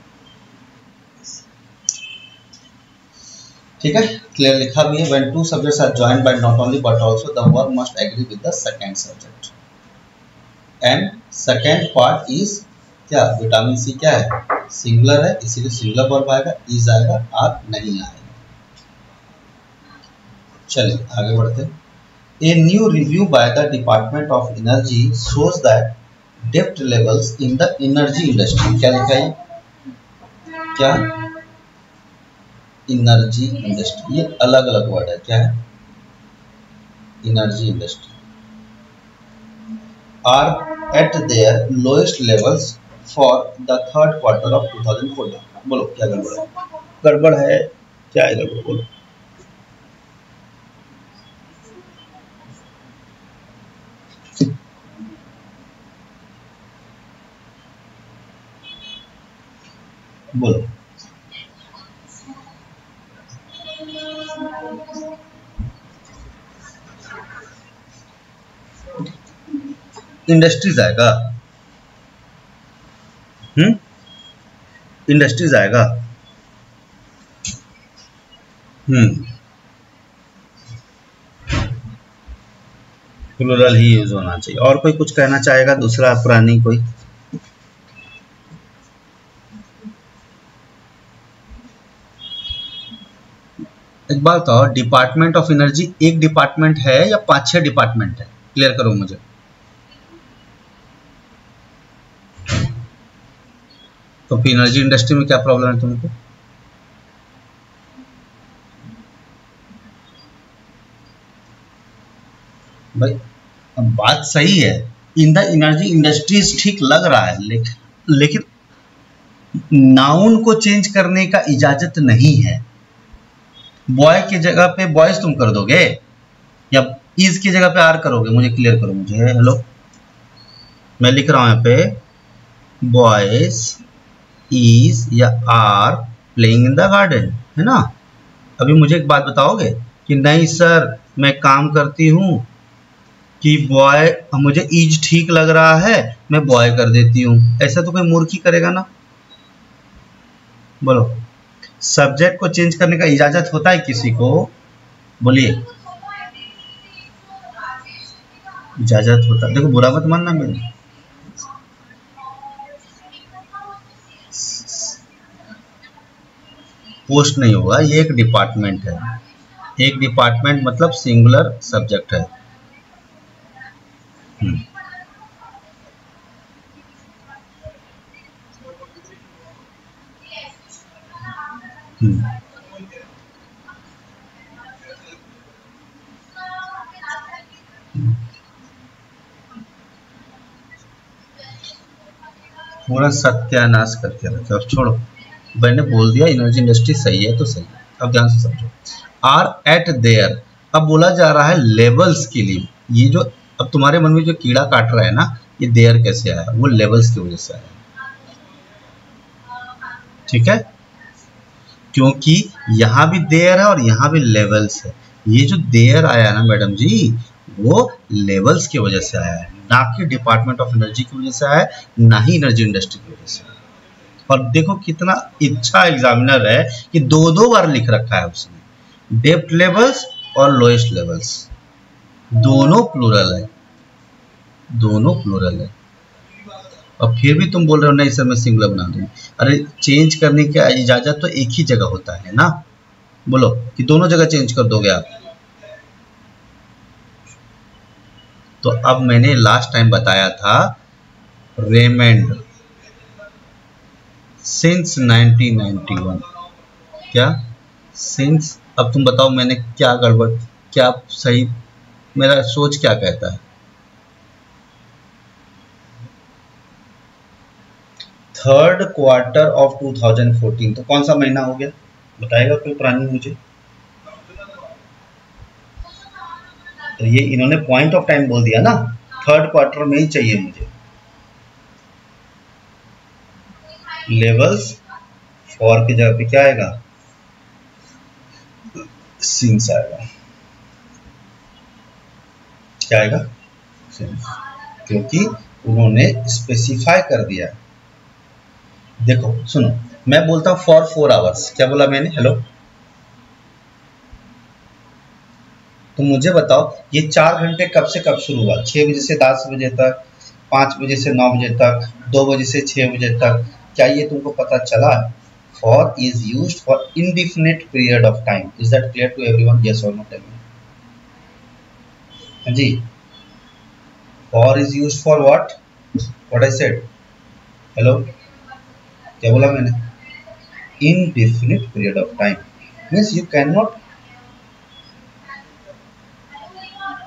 ठीक है, क्लियर लिखा भी है, when two subjects are joined by not only but also the verb must agree with the second subject and second part is क्या, विटामिन सी क्या है, सिंगुलर है, इसीलिए सिंगुलर वर्ब आएगा, इज आएगा, आर नहीं आएगा। चलिए आगे बढ़ते हैं। A new review by the Department of Energy shows that debt levels in the energy industry, क्या लिखा है, क्या, एनर्जी इंडस्ट्री, ये अलग अलग वर्ड है, क्या है, energy industry, are at their lowest levels for the third quarter of 2014। बोलो क्या गड़बड़ है, गड़बड़ है, क्या है गड़बड़, बोलो। बोलो इंडस्ट्रीज आएगा, इंडस्ट्रीज आएगा, प्लूरल ही यूज होना चाहिए। और कोई कुछ कहना चाहेगा दूसरा पुरानी कोई? एक बात बताओ, डिपार्टमेंट ऑफ एनर्जी एक डिपार्टमेंट है या 5-6 डिपार्टमेंट है? क्लियर करो मुझे। तो फिर एनर्जी इंडस्ट्री में क्या प्रॉब्लम है तुमको? भाई अब बात सही है, इन द एनर्जी इंडस्ट्रीज ठीक लग रहा है, लेकिन नाउन को चेंज करने का इजाजत नहीं है। बॉय की जगह पे बॉयज तुम कर दोगे या इज की जगह पे आर करोगे? मुझे क्लियर करो मुझे। हेलो, मैं लिख रहा हूं यहाँ पे बॉयज इज या are playing in the garden, है ना। अभी मुझे एक बात बताओगे कि नहीं सर मैं काम करती हूं कि बॉय, मुझे इज ठीक लग रहा है मैं बॉय कर देती हूं, ऐसा तो कोई मूर्खी करेगा ना। बोलो, सब्जेक्ट को चेंज करने का इजाजत होता है किसी को? बोलिए, इजाजत होता है। देखो बुरा मत मानना, मेरे पोस्ट नहीं होगा, ये एक डिपार्टमेंट है। एक डिपार्टमेंट मतलब सिंगुलर सब्जेक्ट है। पूरा सत्यानाश करके रखे। अब छोड़ो, मैंने बोल दिया एनर्जी इंडस्ट्री सही है तो सही है। अब ध्यान से समझो, आर एट देयर, अब बोला जा रहा है लेवल्स के लिए। ये जो अब तुम्हारे मन में जो कीड़ा काट रहा है ना, ये देयर कैसे आया? वो लेवल्स की वजह से आया, ठीक है, क्योंकि यहां भी देयर है और यहां भी लेवल्स है। ये जो देयर आया ना मैडम जी, वो लेवल्स की वजह से आया है, ना कि डिपार्टमेंट ऑफ एनर्जी की वजह से आया है, ना ही एनर्जी इंडस्ट्री की वजह से। और देखो कितना अच्छा एग्जामिनर है कि 2-2 बार लिख रखा है उसने, डेप्थ लेवल्स और लोएस्ट लेवल्स, दोनों प्लूरल है, दोनों प्लूरल है। और फिर भी तुम बोल रहे हो नहीं सर मैं सिंगुलर बना दूंगी। अरे चेंज करने की इजाजत तो एक ही जगह होता है ना। बोलो कि दोनों जगह चेंज कर दोगे आप? तो अब मैंने लास्ट टाइम बताया था रेमंड सिंस 1991, क्या सिंस? अब तुम बताओ मैंने क्या गड़बड़, क्या सही, मेरा सोच क्या कहता है? थर्ड क्वार्टर ऑफ 2014, तो कौन सा महीना हो गया बताएगा कोई प्राणी मुझे? तो ये इन्होंने पॉइंट ऑफ टाइम बोल दिया ना, थर्ड क्वार्टर में ही चाहिए मुझे। लेवल्स फॉर की जगह पे क्या आएगा? सिंस आएगा। क्या आएगा? सिंस, क्योंकि उन्होंने स्पेसिफाई कर दिया। देखो सुनो, मैं बोलता हूं फॉर 4 आवर्स, क्या बोला मैंने? हेलो, तो मुझे बताओ ये 4 घंटे कब से कब शुरू हुआ? 6 बजे से 10 बजे तक, 5 बजे से 9 बजे तक, 2 बजे से 6 बजे तक। क्या ये तुमको पता चला? For is used for indefinite period of time. Is that clear to everyone? Yes और नो, टेल मी। हाँ जी, for is used for what I said, hello क्या बोला मैंने, indefinite period of time, means you cannot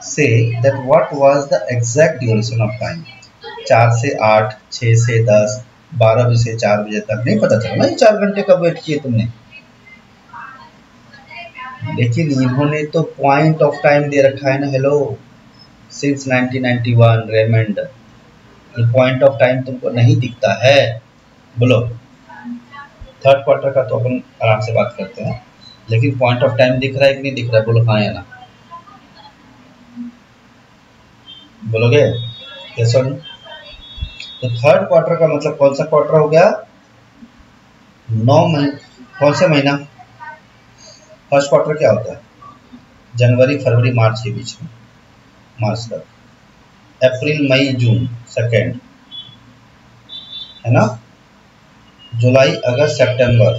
say that what was the exact duration of time, 4 से 8, 6 से 10, 12 बजे से 4 बजे तक नहीं पता चला ना, ये 4 घंटे कब वेट किए तुमने। लेकिन इन्होंने तो पॉइंट ऑफ टाइम दे रखा है ना, हेलो, सिंस 1991 रेमंड, ये पॉइंट ऑफ टाइम तुमको नहीं दिखता है। बोलो, थर्ड क्वार्टर का तो अपन आराम से बात करते हैं, लेकिन पॉइंट ऑफ टाइम दिख रहा है कि नहीं दिख रहा है, बोलो हाँ या ना, बोलोगे यस और नो। तो थर्ड क्वार्टर का मतलब कौन सा क्वार्टर हो गया, 9 महीने। कौन से महीना, फर्स्ट क्वार्टर क्या होता है, जनवरी फरवरी मार्च के बीच में, मार्च तक, अप्रैल मई जून सेकेंड, है ना, जुलाई अगस्त सितंबर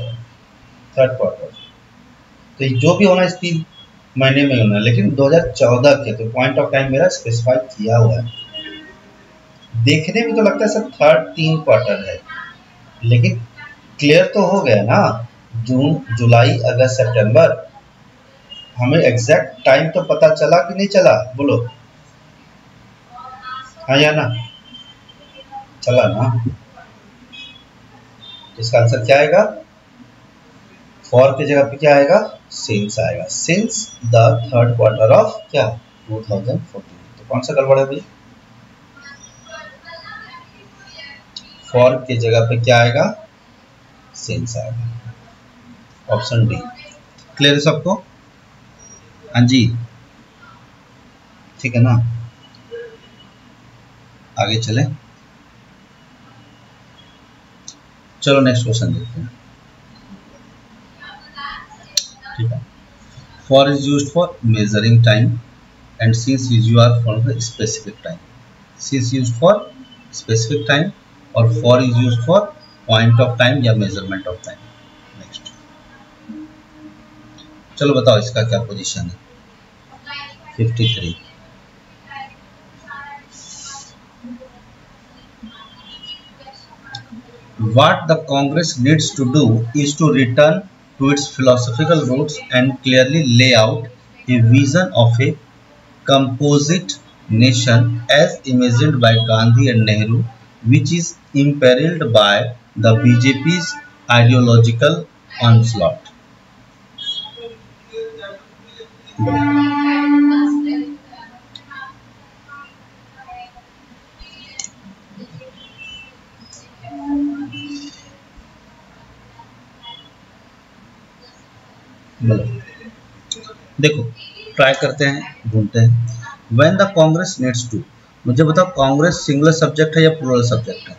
थर्ड क्वार्टर। तो ये जो भी होना इस 3 महीने में होना है, लेकिन 2014 के तो पॉइंट ऑफ टाइम मेरा स्पेसिफाई किया हुआ है। देखने में तो लगता है सर थर्ड 3 क्वार्टर है, लेकिन क्लियर तो हो गया ना, जून जुलाई अगस्त सितंबर, हमें एग्जैक्ट टाइम तो पता चला कि नहीं चला, बोलो हाँ या ना, चला ना। इसका आंसर क्या आएगा, फॉर की जगह पे क्या आएगा, सिंस आएगा, since the third quarter of क्या 2014। तो कौन सा गड़बड़ है भाई, फॉर की जगह पे क्या आएगा, सिंस आएगा, ऑप्शन डी। क्लियर है सबको, हाँ जी, ठीक है ना, आगे चले, चलो नेक्स्ट क्वेश्चन देखते हैं, ठीक है। For is used for measuring time and since is you are for the specific time, since used for specific time और for is used for point of time या मेजरमेंट ऑफ टाइम। नेक्स्ट, चलो बताओ इसका क्या position है, 53। What the Congress needs to do is to return to its philosophical roots and clearly lay out a vision of a composite nation as imagined by Gandhi and Nehru, which is imperiled by the BJP's ideological onslaught. देखो try करते हैं, ढूंढते हैं। When the Congress needs to, मुझे बताओ Congress singular subject है या plural subject है,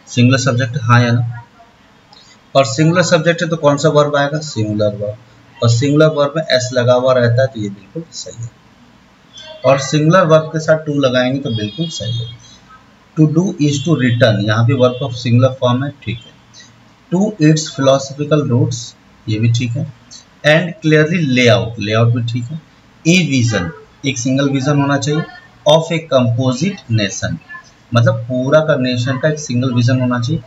सिंगुलर सब्जेक्ट हाँ या ना, और सिंगुलर सब्जेक्ट है तो कौन सा वर्ब आएगा, सिंगुलर वर्ब, और सिंगुलर वर्ब में एस लगा हुआ रहता है तो ये बिल्कुल सही है, और सिंगुलर वर्ब के साथ टू लगाएंगे तो बिल्कुल सही है। To do is to return, यहाँ भी वर्ब ऑफ सिंगुलर फॉर्म है, ठीक है। टू इट्स फिलोसफिकल रूट्स, ये भी ठीक है। एंड क्लियरली लेआउट, लेआउट भी ठीक है। ए विजन, एक सिंगल विजन होना चाहिए, ऑफ ए कंपोजिट नेशन, मतलब पूरा का नेशन का एक सिंगल विजन होना चाहिए,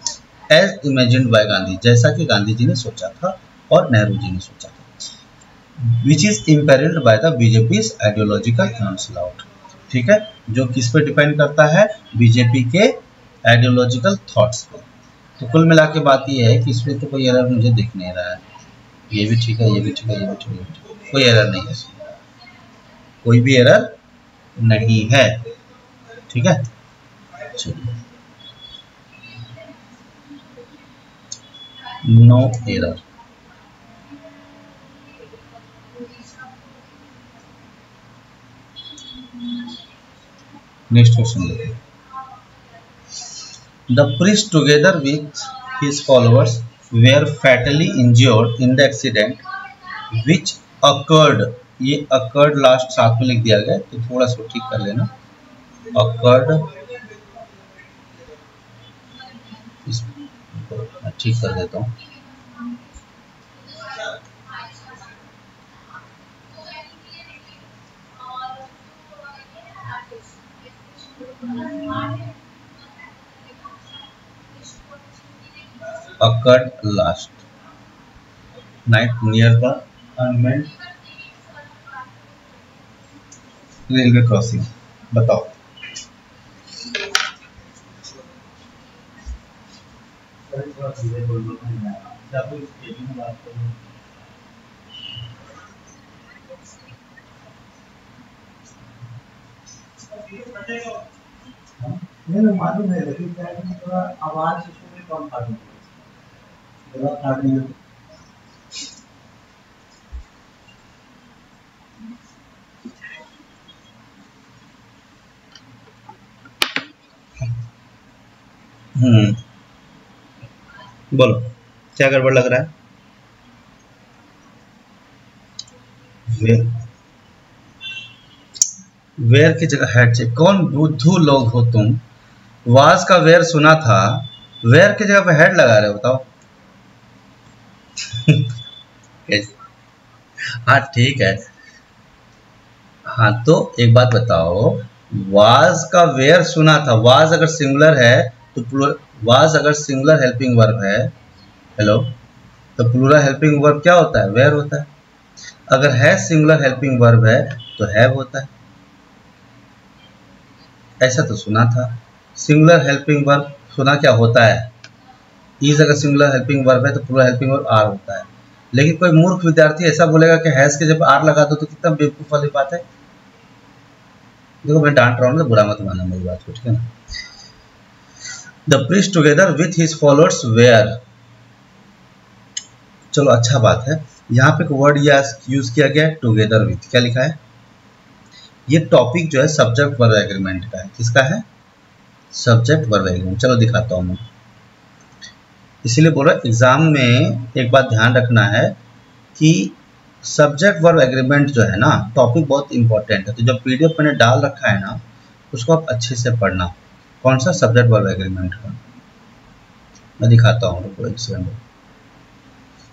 एज इमेजिन्ड बाय गांधी, जैसा कि गांधी जी ने सोचा था और नेहरू जी ने सोचा था, which is imperilled by the BJP ideological onslaught, ठीक है, जो किस पे डिपेंड करता है, बीजेपी के आइडियोलॉजिकल थॉट्स पे। तो कुल मिला के बात ये है कि इसमें तो कोई एरर मुझे दिख नहीं रहा है, ये भी ठीक है, ये भी ठीक है, ये भी ठीक है, कोई एरर नहीं है इसमें, कोई भी एरर नहीं है, ठीक है। चलिए, नो एरर। नेक्स्ट क्वेश्चन देखिए। The priest together with his followers were fatally injured in the accident which occurred, ये occurred लास्ट साथ में लिख दिया गया तो थोड़ा सा ठीक कर लेना, occurred, इसको ठीक कर देता हूँ, occurred last. Night near the unmanned railway crossing. बताओ। नहीं मालूम है, लेकिन क्या है कि थोड़ा आवाज इसमें कम आ रही है, थोड़ा आ रही है। बोलो क्या गड़बड़ लग रहा है? वेयर की जगह हेड चाहिए। कौन बुद्धू लोग हो तुम? वाज का वेयर सुना था, वेयर की जगह पे हेड लगा रहे हो, बताओ। हाँ ठीक है। हाँ तो एक बात बताओ, वाज का वेयर सुना था, वाज अगर सिंगुलर है तो वाज अगर सिंगुलर हेल्पिंग वर्ब है, हेलो, तो प्लूरल हेल्पिंग वर्ब क्या होता है? वेयर होता है। अगर है सिंगुलर हेल्पिंग वर्ब है तो हैव होता है। ऐसा तो सुना था। सिंगुलर हेल्पिंग वर्ब सुना क्या होता है? इज अगर सिंगुलर हेल्पिंग वर्ब है तो प्लूरल हेल्पिंग वर्ब आर होता है। लेकिन कोई मूर्ख विद्यार्थी ऐसा बोलेगा कि हैज के जब आर लगा दो तो कितना बेवकूफ वाली बात है। देखो मैं डांट रहा हूँ तो बुरा मत मानना मेरी बात को, ठीक है ना। The priest together with his followers were. चलो अच्छा बात है, यहाँ पे एक वर्ड यूज किया गया है टुगेदर विथ। क्या लिखा है? ये टॉपिक जो है सब्जेक्ट वर्ब एग्रीमेंट का है। किसका है? Subject verb agreement. चलो दिखाता हूँ मैं, इसीलिए बोल रहा एग्जाम में एक बात ध्यान रखना है कि सब्जेक्ट वर्ब एग्रीमेंट जो है ना, टॉपिक बहुत इंपॉर्टेंट है। तो जब पीडीएफ मैंने डाल रखा है ना, उसको आप अच्छे से पढ़ना। कौन सा? सब्जेक्ट वर्ब एग्रीमेंट का। मैं दिखाता हूँ, रुको एक सेकंड।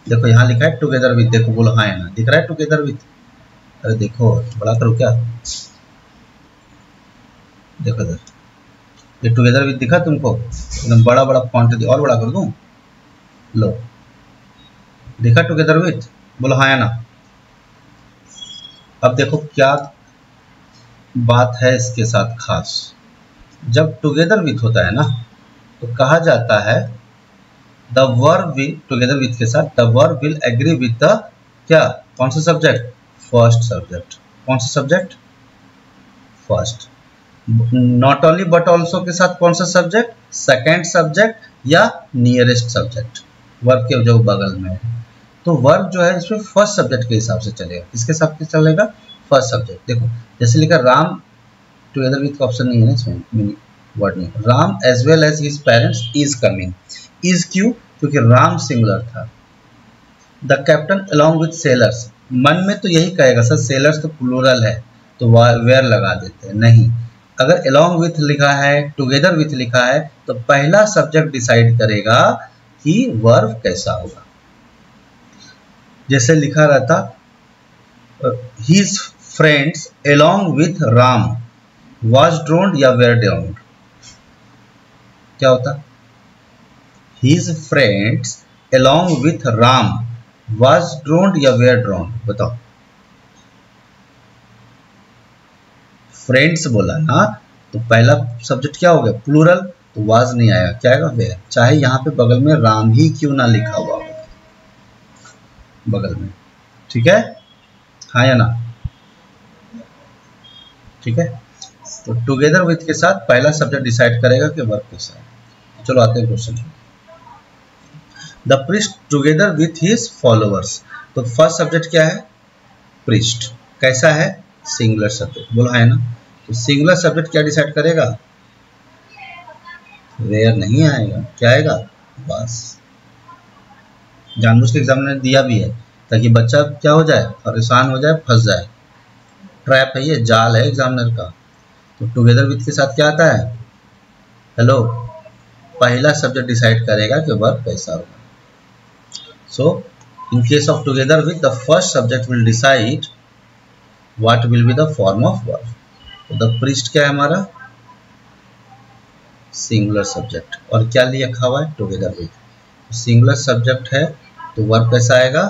देखो यहाँ लिखा है टुगेदर विथ। देखो बोलो हाँ है ना, दिख रहा है टुगेदर विथ? अरे देखो बड़ा करो क्या, देखो इधर ये टुगेदर विथ दिखा तुमको? एकदम बड़ा बड़ा फॉन्ट और बड़ा कर दूं? लो दिखा टुगेदर विथ? बोलो हाँ है ना। अब देखो क्या बात है इसके साथ खास। जब टुगेदर विथ होता है ना तो कहा जाता है the verb will, together with के साथ the verb will agree with the क्या? कौन सा सब्जेक्ट? First subject. कौन सा subject? First. Not only but also के साथ कौन सा सब्जेक्ट? सेकेंड सब्जेक्ट या नियरेस्ट सब्जेक्ट, वर्ब के जो बगल में है। तो वर्ब जो है इसमें फर्स्ट सब्जेक्ट के हिसाब से चलेगा। किसके हिसाब से चलेगा? First subject. देखो जैसे लिखा राम, टुगेदर विथ का ऑप्शन नहीं है ना इसमें, वर्ड नहीं। Ram as well as his parents is coming. Is क्यों? क्योंकि राम सिंगुलर था। The captain along with sailors, मन में तो यही कहेगा सर सेलर्स तो प्लूरल है तो वेयर लगा देते हैं। नहीं, अगर अलॉन्ग विथ लिखा है, टुगेदर विथ लिखा है तो पहला सब्जेक्ट डिसाइड करेगा कि वर्ब कैसा होगा। जैसे लिखा रहता his friends along with Ram was drowned या वेयर ड्रोन्ड, क्या होता? His friends along with Ram was drowned या वेयर ड्रोन्ड, बताओ। फ्रेंड्स बोला ना तो पहला सब्जेक्ट क्या हो गया? प्लूरल, तो वाज नहीं आएगा, क्या आएगा? वेयर। चाहे यहाँ पे बगल में राम ही क्यों ना लिखा हुआ हो बगल में, ठीक है? हाँ या ना? ठीक है। तो टुगेदर विथ के साथ पहला सब्जेक्ट डिसाइड करेगा कि वर्ब कैसा है। चलो आते हैं question. The priest together with his followers, तो फर्स्ट सब्जेक्ट क्या है? प्रीस्ट। कैसा है? Singular subject. बोलो है ना। तो सिंगुलर सब्जेक्ट क्या डिसाइड करेगा? वेयर नहीं आएगा, क्या आएगा? बस। जानबूझ के एग्जाम ने दिया भी है ताकि बच्चा क्या हो जाए? परेशान हो जाए, फंस जाए। ट्रैप है ये, जाल है एग्जामिनर का। तो टुगेदर विथ के साथ क्या आता है? हेलो, पहला सब्जेक्ट डिसाइड करेगा कि वर्ब कैसा होगा। So in case of together with the first subject will decide what will be the form of verb. तो द प्रीस्ट क्या है हमारा? Singular subject. और क्या लिखा हुआ है? Together with. सिंगुलर सब्जेक्ट है तो वर्ब कैसा आएगा,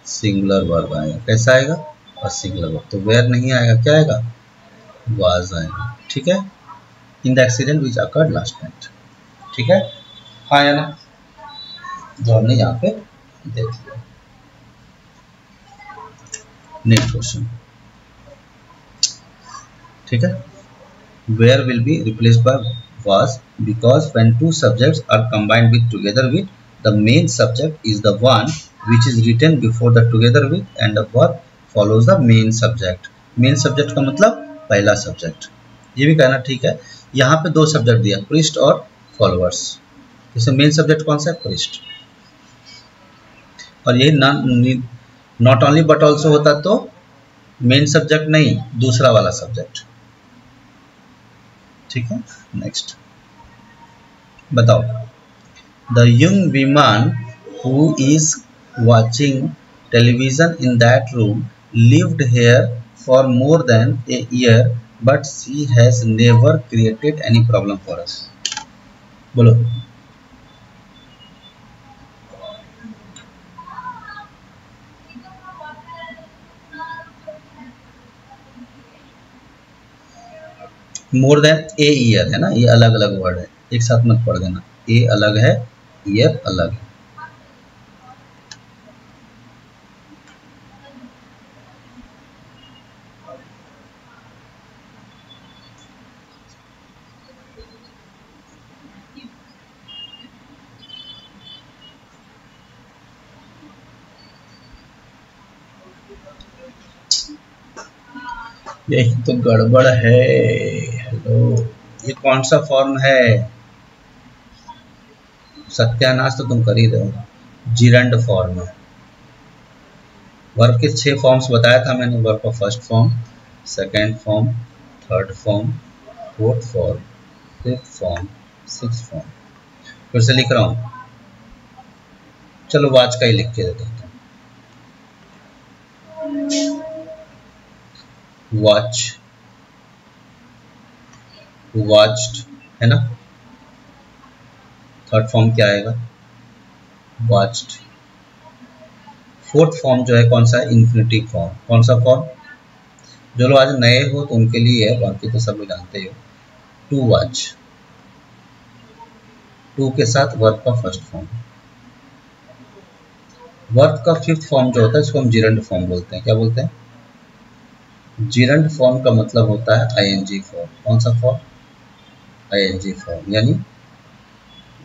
सिंगुलर वर्ब आएगा। कैसा आएगा, और सिंगुलर वर्ब, तो वेयर नहीं आएगा, क्या आएगा, वाज आएगा। ठीक है, in the accident which occurred last night. ठीक है, हाँ या ना, जो हमने यहाँ पे देख लिया। नेक्स्ट क्वेश्चन, ठीक है, were will be replaced by was because when two subjects are combined with together with, the main subject is the one which is written before the together with and the verb follows the main subject। main subject का मतलब पहला subject, ये भी कहना ठीक है। यहाँ पे दो सब्जेक्ट दिया, priest और followers, इसे मेन सब्जेक्ट कौन सा है, priest। और यही नॉट ओनली बट ऑल्सो होता तो मेन सब्जेक्ट नहीं, दूसरा वाला सब्जेक्ट। ठीक है, नेक्स्ट बताओ, the young women who is watching television in that room lived here for more than a year but she has never created any problem for अस। बोलो, मोर than a year है ना, ये अलग अलग वर्ड है, एक साथ मत पढ़ देना, ए अलग है, ईयर अलग है। यही तो गड़बड़ है। हेलो, ये कौन सा फॉर्म है, सत्यानाश तो तुम कर ही रहे हो। जिरंड फॉर्म है। वर्ब के 6 फॉर्म्स बताया था मैंने, वर्ब का first form, second form, third form, fourth form, fifth form, sixth form. फिर से लिख रहा हूँ, चलो वाच का ही लिख के देता हूँ। वॉच, वॉच्ड है ना, थर्ड फॉर्म क्या आएगा, वॉच्ड। फोर्थ फॉर्म जो है कौन सा है, इन्फिनिटिव फॉर्म। कौन सा फॉर्म, जो लोग आज नए हो तो उनके लिए है, बाकी तो सब लोग जानते ही हो। टू वॉच, टू के साथ वर्ब का फर्स्ट फॉर्म। वर्ब का फिफ्थ फॉर्म जो होता है इसको हम जिरंड फॉर्म बोलते हैं। क्या बोलते हैं, जिरंड फॉर्म का मतलब होता है आईएनजी फॉर्म। कौन सा फॉर्म, आईएनजी फॉर्म, यानी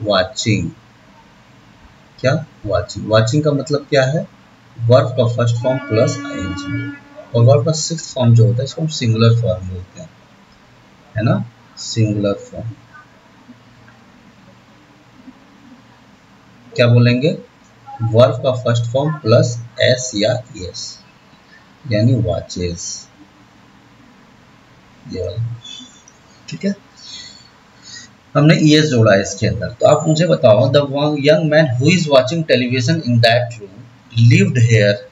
वाचिंग। क्या, वाचिंग। वाचिंग का मतलब क्या है, वर्ब का फर्स्ट फॉर्म प्लस आईएनजी। और वर्ब का सिक्स्थ फॉर्म जो होता है इसको हम सिंगुलर फॉर्म बोलते हैं, है ना, सिंगुलर फॉर्म। क्या बोलेंगे, वर्ब का फर्स्ट फॉर्म प्लस एस या एस, यानी वॉचेस। ठीक है, हमने ईएस जोड़ा है इसके अंदर। तो आप मुझे बताओ, the young man who is watching television in that room lived here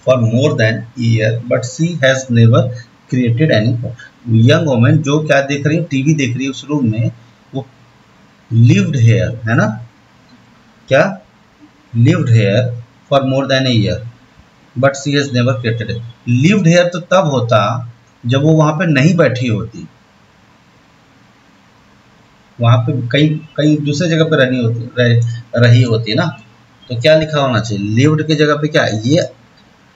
for more then year but she has never created any. Young woman जो क्या देख रही है, टीवी देख रही है उस रूम में, वो लिव्ड हेयर है ना, क्या, lived here for more than a year but she has never created. Lived hair तो तब होता जब वो वहां पे नहीं बैठी होती, वहां पे कहीं दूसरे जगह पे रही होती है ना। तो क्या लिखा होना चाहिए, लिव्ड की जगह पे क्या, ये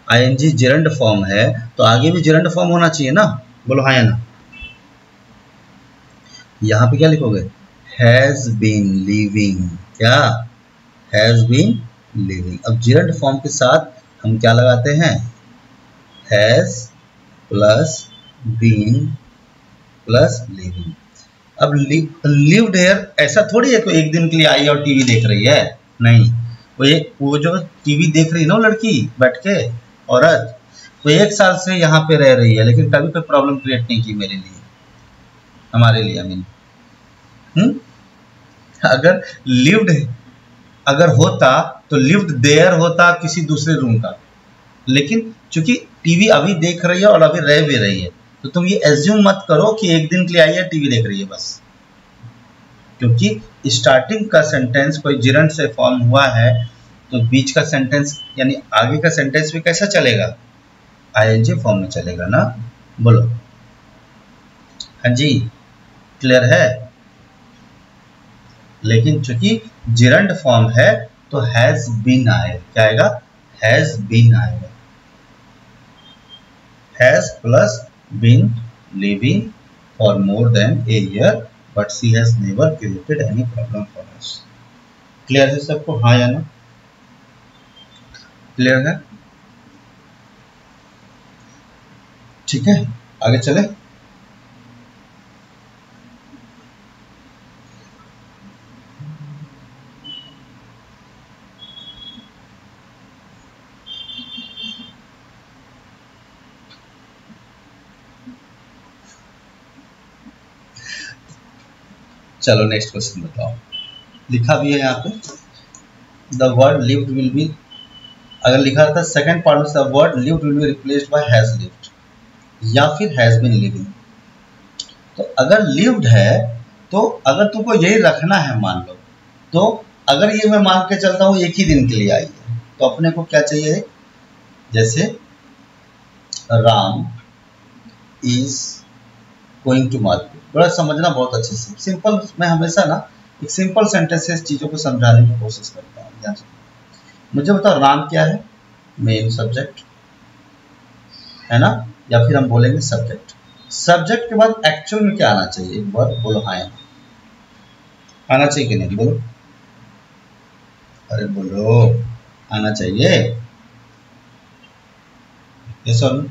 आईएनजी जिरंड फॉर्म है तो आगे भी जिरंड फॉर्म होना चाहिए ना। बोलो हाँ या ना। यहाँ पे क्या लिखोगे, हैज बीन लिविंग। क्या, हैज बीन लिविंग। अब जिरंड फॉर्म के साथ हम क्या लगाते हैं, has plus been plus living. अब लिव्ड हेयर ऐसा थोड़ी है कोई एक दिन के लिए आई और टीवी देख रही है, नहीं। वो जो टीवी देख रही है ना वो लड़की बैठ के, औरत, वो 1 साल से यहाँ पे रह रही है, लेकिन कभी कोई प्रॉब्लम क्रिएट नहीं की मेरे लिए, हमारे लिए। मीन अगर लिव्ड अगर होता तो लिव्ड देयर होता किसी दूसरे रूम का, लेकिन चूंकि टीवी अभी देख रही है और अभी रह भी रही है, तो तुम ये एज्यूम मत करो कि एक दिन के लिए आई है टीवी देख रही है बस। क्योंकि स्टार्टिंग का सेंटेंस कोई जिरंड से फॉर्म हुआ है तो बीच का सेंटेंस यानी आगे का सेंटेंस भी कैसा चलेगा, आईएनजी फॉर्म में चलेगा ना। बोलो हाँ जी, क्लियर है। लेकिन चूंकि जिरंड फॉर्म है तो हैज बीन आएगा, क्या आएगा, हैज बीन आएगा। Has plus been living for more than a year but she has never created any problem for us. Clear है सबको, हाँ या ना, क्लियर है, ठीक है। आगे चले। चलो नेक्स्ट क्वेश्चन बताओ। लिखा भी है यहाँ पे, the word lived will be, अगर लिखा रहता सेकंड पार्ट में the word lived will be replaced bye has lived या फिर हैज बीन लिविंग। तो अगर लिव्ड है तो अगर तुमको यही रखना है मान लो, तो अगर ये मैं मान के चलता हूँ एक ही दिन के लिए आई है तो अपने को क्या चाहिए, जैसे Ram is going to market. बड़ा समझना बहुत अच्छे से, सिंपल, मैं हमेशा ना एक सिंपल सेंटेंस से चीजों को समझाने की कोशिश करता हूँ। ध्यान से मुझे बताओ, राम क्या है, मेन सब्जेक्ट है ना, या फिर हम बोलेंगे सब्जेक्ट। सब्जेक्ट के बाद एक्चुअल में क्या आना चाहिए, एक बार बोलो हाँ, आना चाहिए कि नहीं, बोलो, अरे बोलो, आना चाहिए, ये सब।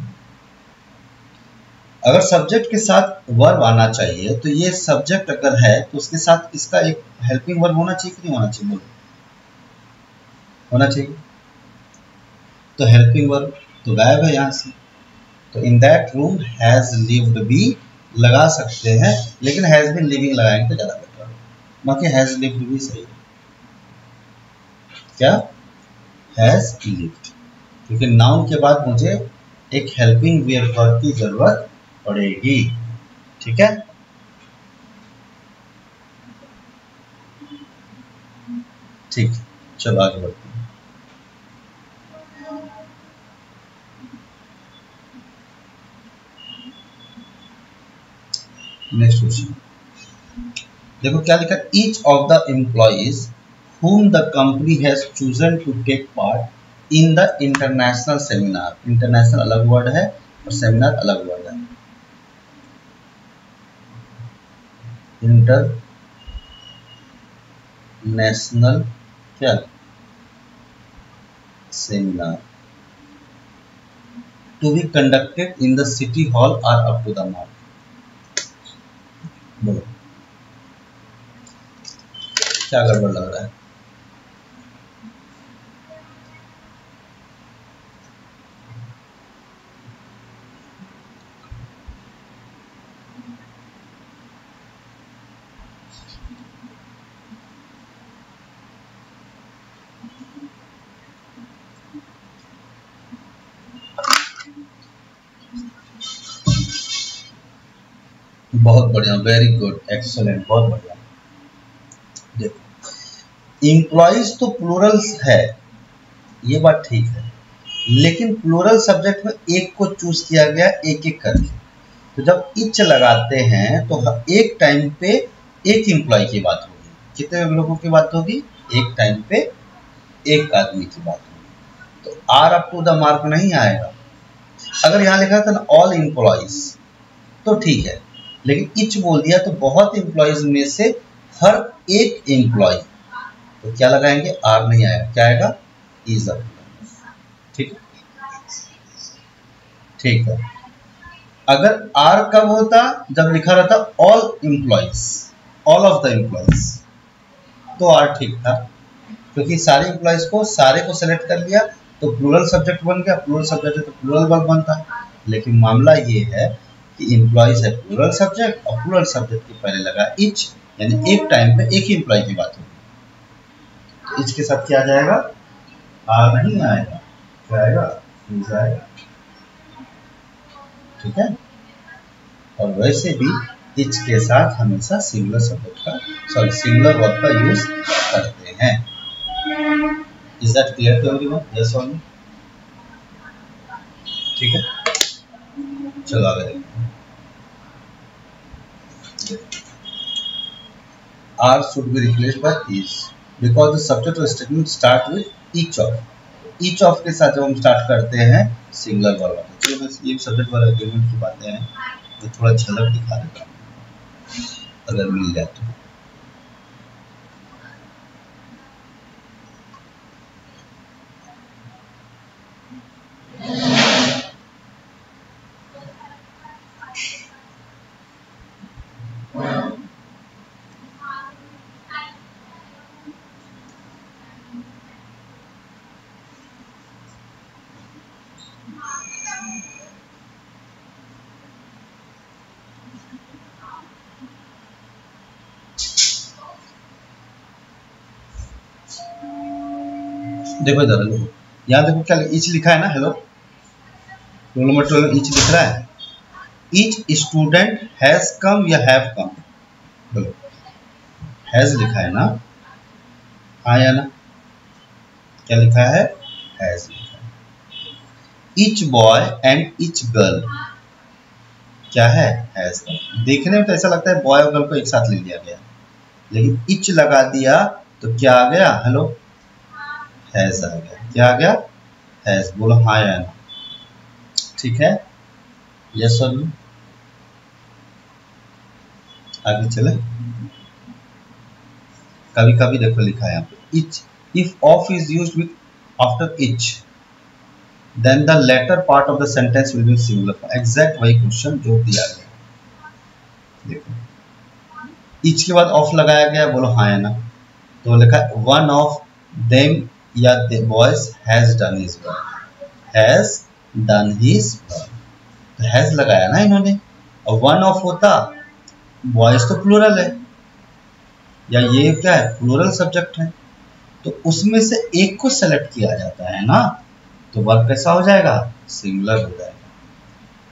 अगर सब्जेक्ट के साथ वर्ब आना चाहिए तो ये सब्जेक्ट अगर है तो उसके साथ इसका एक हेल्पिंग वर्ब होना चाहिए कि नहीं होना चाहिए, बोलो, होना चाहिए। तो हेल्पिंग वर्ब तो गायब है यहाँ से, तो in that room has lived भी लगा सकते हैं, लेकिन हैज बीन लिविंग लगाएंगे तो ज्यादा बेटर है। बाकी हैज लिव्ड भी सही है, क्या, हैज लिव्ड, क्योंकि नाउन के बाद मुझे एक हेल्पिंग वर्ब की जरूरत पड़ेगी, ठीक है। ठीक, चलो आगे बढ़ते हैं। नेक्स्ट क्वेश्चन देखो क्या लिखा, each of the employees whom the company has chosen to take part in the international seminar। International अलग वर्ड है और सेमिनार अलग वर्ड है। इंटरनेशनल क्या, seminar to be conducted in the city hall are up to the mark. बोलो क्या गड़बड़ लग रहा है, बहुत बढ़िया, वेरी गुड, एक्सलेंट, बहुत बढ़िया। देखो एम्प्लॉइज तो प्लूरल है, ये बात ठीक है, लेकिन प्लूरल सब्जेक्ट में एक को चूज किया गया एक एक करके। तो जब इच लगाते हैं तो एक टाइम पे एक एम्प्लॉय की बात होगी, कितने लोगों की बात होगी, एक टाइम पे एक आदमी की बात होगी। तो are up to the mark नहीं आएगा। अगर यहाँ लिखा था ना ऑल एम्प्लॉइज तो ठीक है, लेकिन इच बोल दिया तो बहुत एम्प्लॉइज में से हर एक एम्प्लॉय, तो क्या लगाएंगे, आर नहीं आएगा, क्या आएगा, इज अप। ठीक ठीक है। अगर आर कब होता, जब लिखा रहता all employees, all of the employees, तो आर ठीक था, क्योंकि सारे एम्प्लॉइज को, सारे को सेलेक्ट कर लिया तो प्लूरल सब्जेक्ट बन गया, प्लूरल सब्जेक्ट है तो प्लूरल वर्ब बनता है। लेकिन मामला ये है कि एम्प्लॉइज है प्लूरल सब्जेक्ट और प्लूरल सब्जेक्ट के पहले लगा इच, यानी एक टाइम पे एक ही एम्प्लॉय की बात होगी। तो इच के साथ क्या आ जाएगा, आर नहीं आएगा, क्या आएगा, इज आएगा, ठीक है। और वैसे भी इच के साथ हमेशा सिंगुलर सब्जेक्ट का सॉरी सिंगुलर वर्ब का यूज करते हैं। Is that clear to everyone? Yes और नो? ठीक है, चलो आगे देखते हैं। Are should be replaced by is because the subject और statement start with each of. Each of के साथ जब हम स्टार्ट करते हैं सिंगुलर वर्ब आता है। चलो बस ये सब्जेक्ट वाला एग्रीमेंट की बातें हैं तो थोड़ा झलक दिखा देता हूँ अगर मिल जाए तो। देखो इधर देखो, यहाँ देखो क्या ईच लिखा है ना। हेलो, रोल नंबर 12 ईच लिख रहा है। ईच स्टूडेंट हैज कम या हैव कम? बोलो, हैज लिखा है ना, हाँ या ना? क्या लिखा है? हैज लिखा है। Each boy and each girl क्या है? हैज। देखने में तो ऐसा लगता है बॉय और गर्ल को एक साथ ले लिया गया, लेकिन ईच लगा दिया तो क्या आ गया? हेलो, हैज आ गया। क्या आ गया? हैज। बोलो हाँ या ना? ठीक है, यस और नो? आगे चले। कभी कभी देखो लिखा है यहाँ पे each, if of is used with after each then the latter part of the sentence will be singular. Exact वही क्वेश्चन जो दिया गया। देखो इच के बाद ऑफ लगाया गया, बोलो हाँ या ना? तो लिखा है वन ऑफ देम या the boys has done his work, has done his work। तो has लगाया ना इन्होंने, और one of होता, boys तो प्लूरल है, या ये क्या है? प्लूरल सब्जेक्ट है, तो उसमें से एक को सेलेक्ट किया जाता है ना, तो वर्ब कैसा हो जाएगा? सिंगुलर हो जाएगा।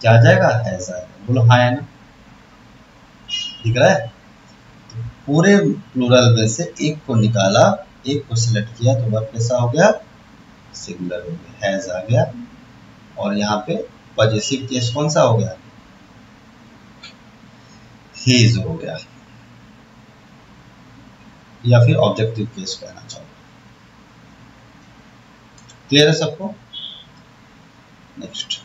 क्या आ जाएगा? has आएगा। बोलो हाँ या ना? दिख रहा है? तो पूरे प्लूरल में से एक को निकाला, एक को सिलेक्ट किया, तो वर्ब कैसा हो गया? सिंगुलर हो गया, हैज आ गया। और यहाँ पे पॉजेसिव केस कौन सा हो गया? हीज हो गया, या फिर ऑब्जेक्टिव केस कहना चाहो। क्लियर है सबको? नेक्स्ट,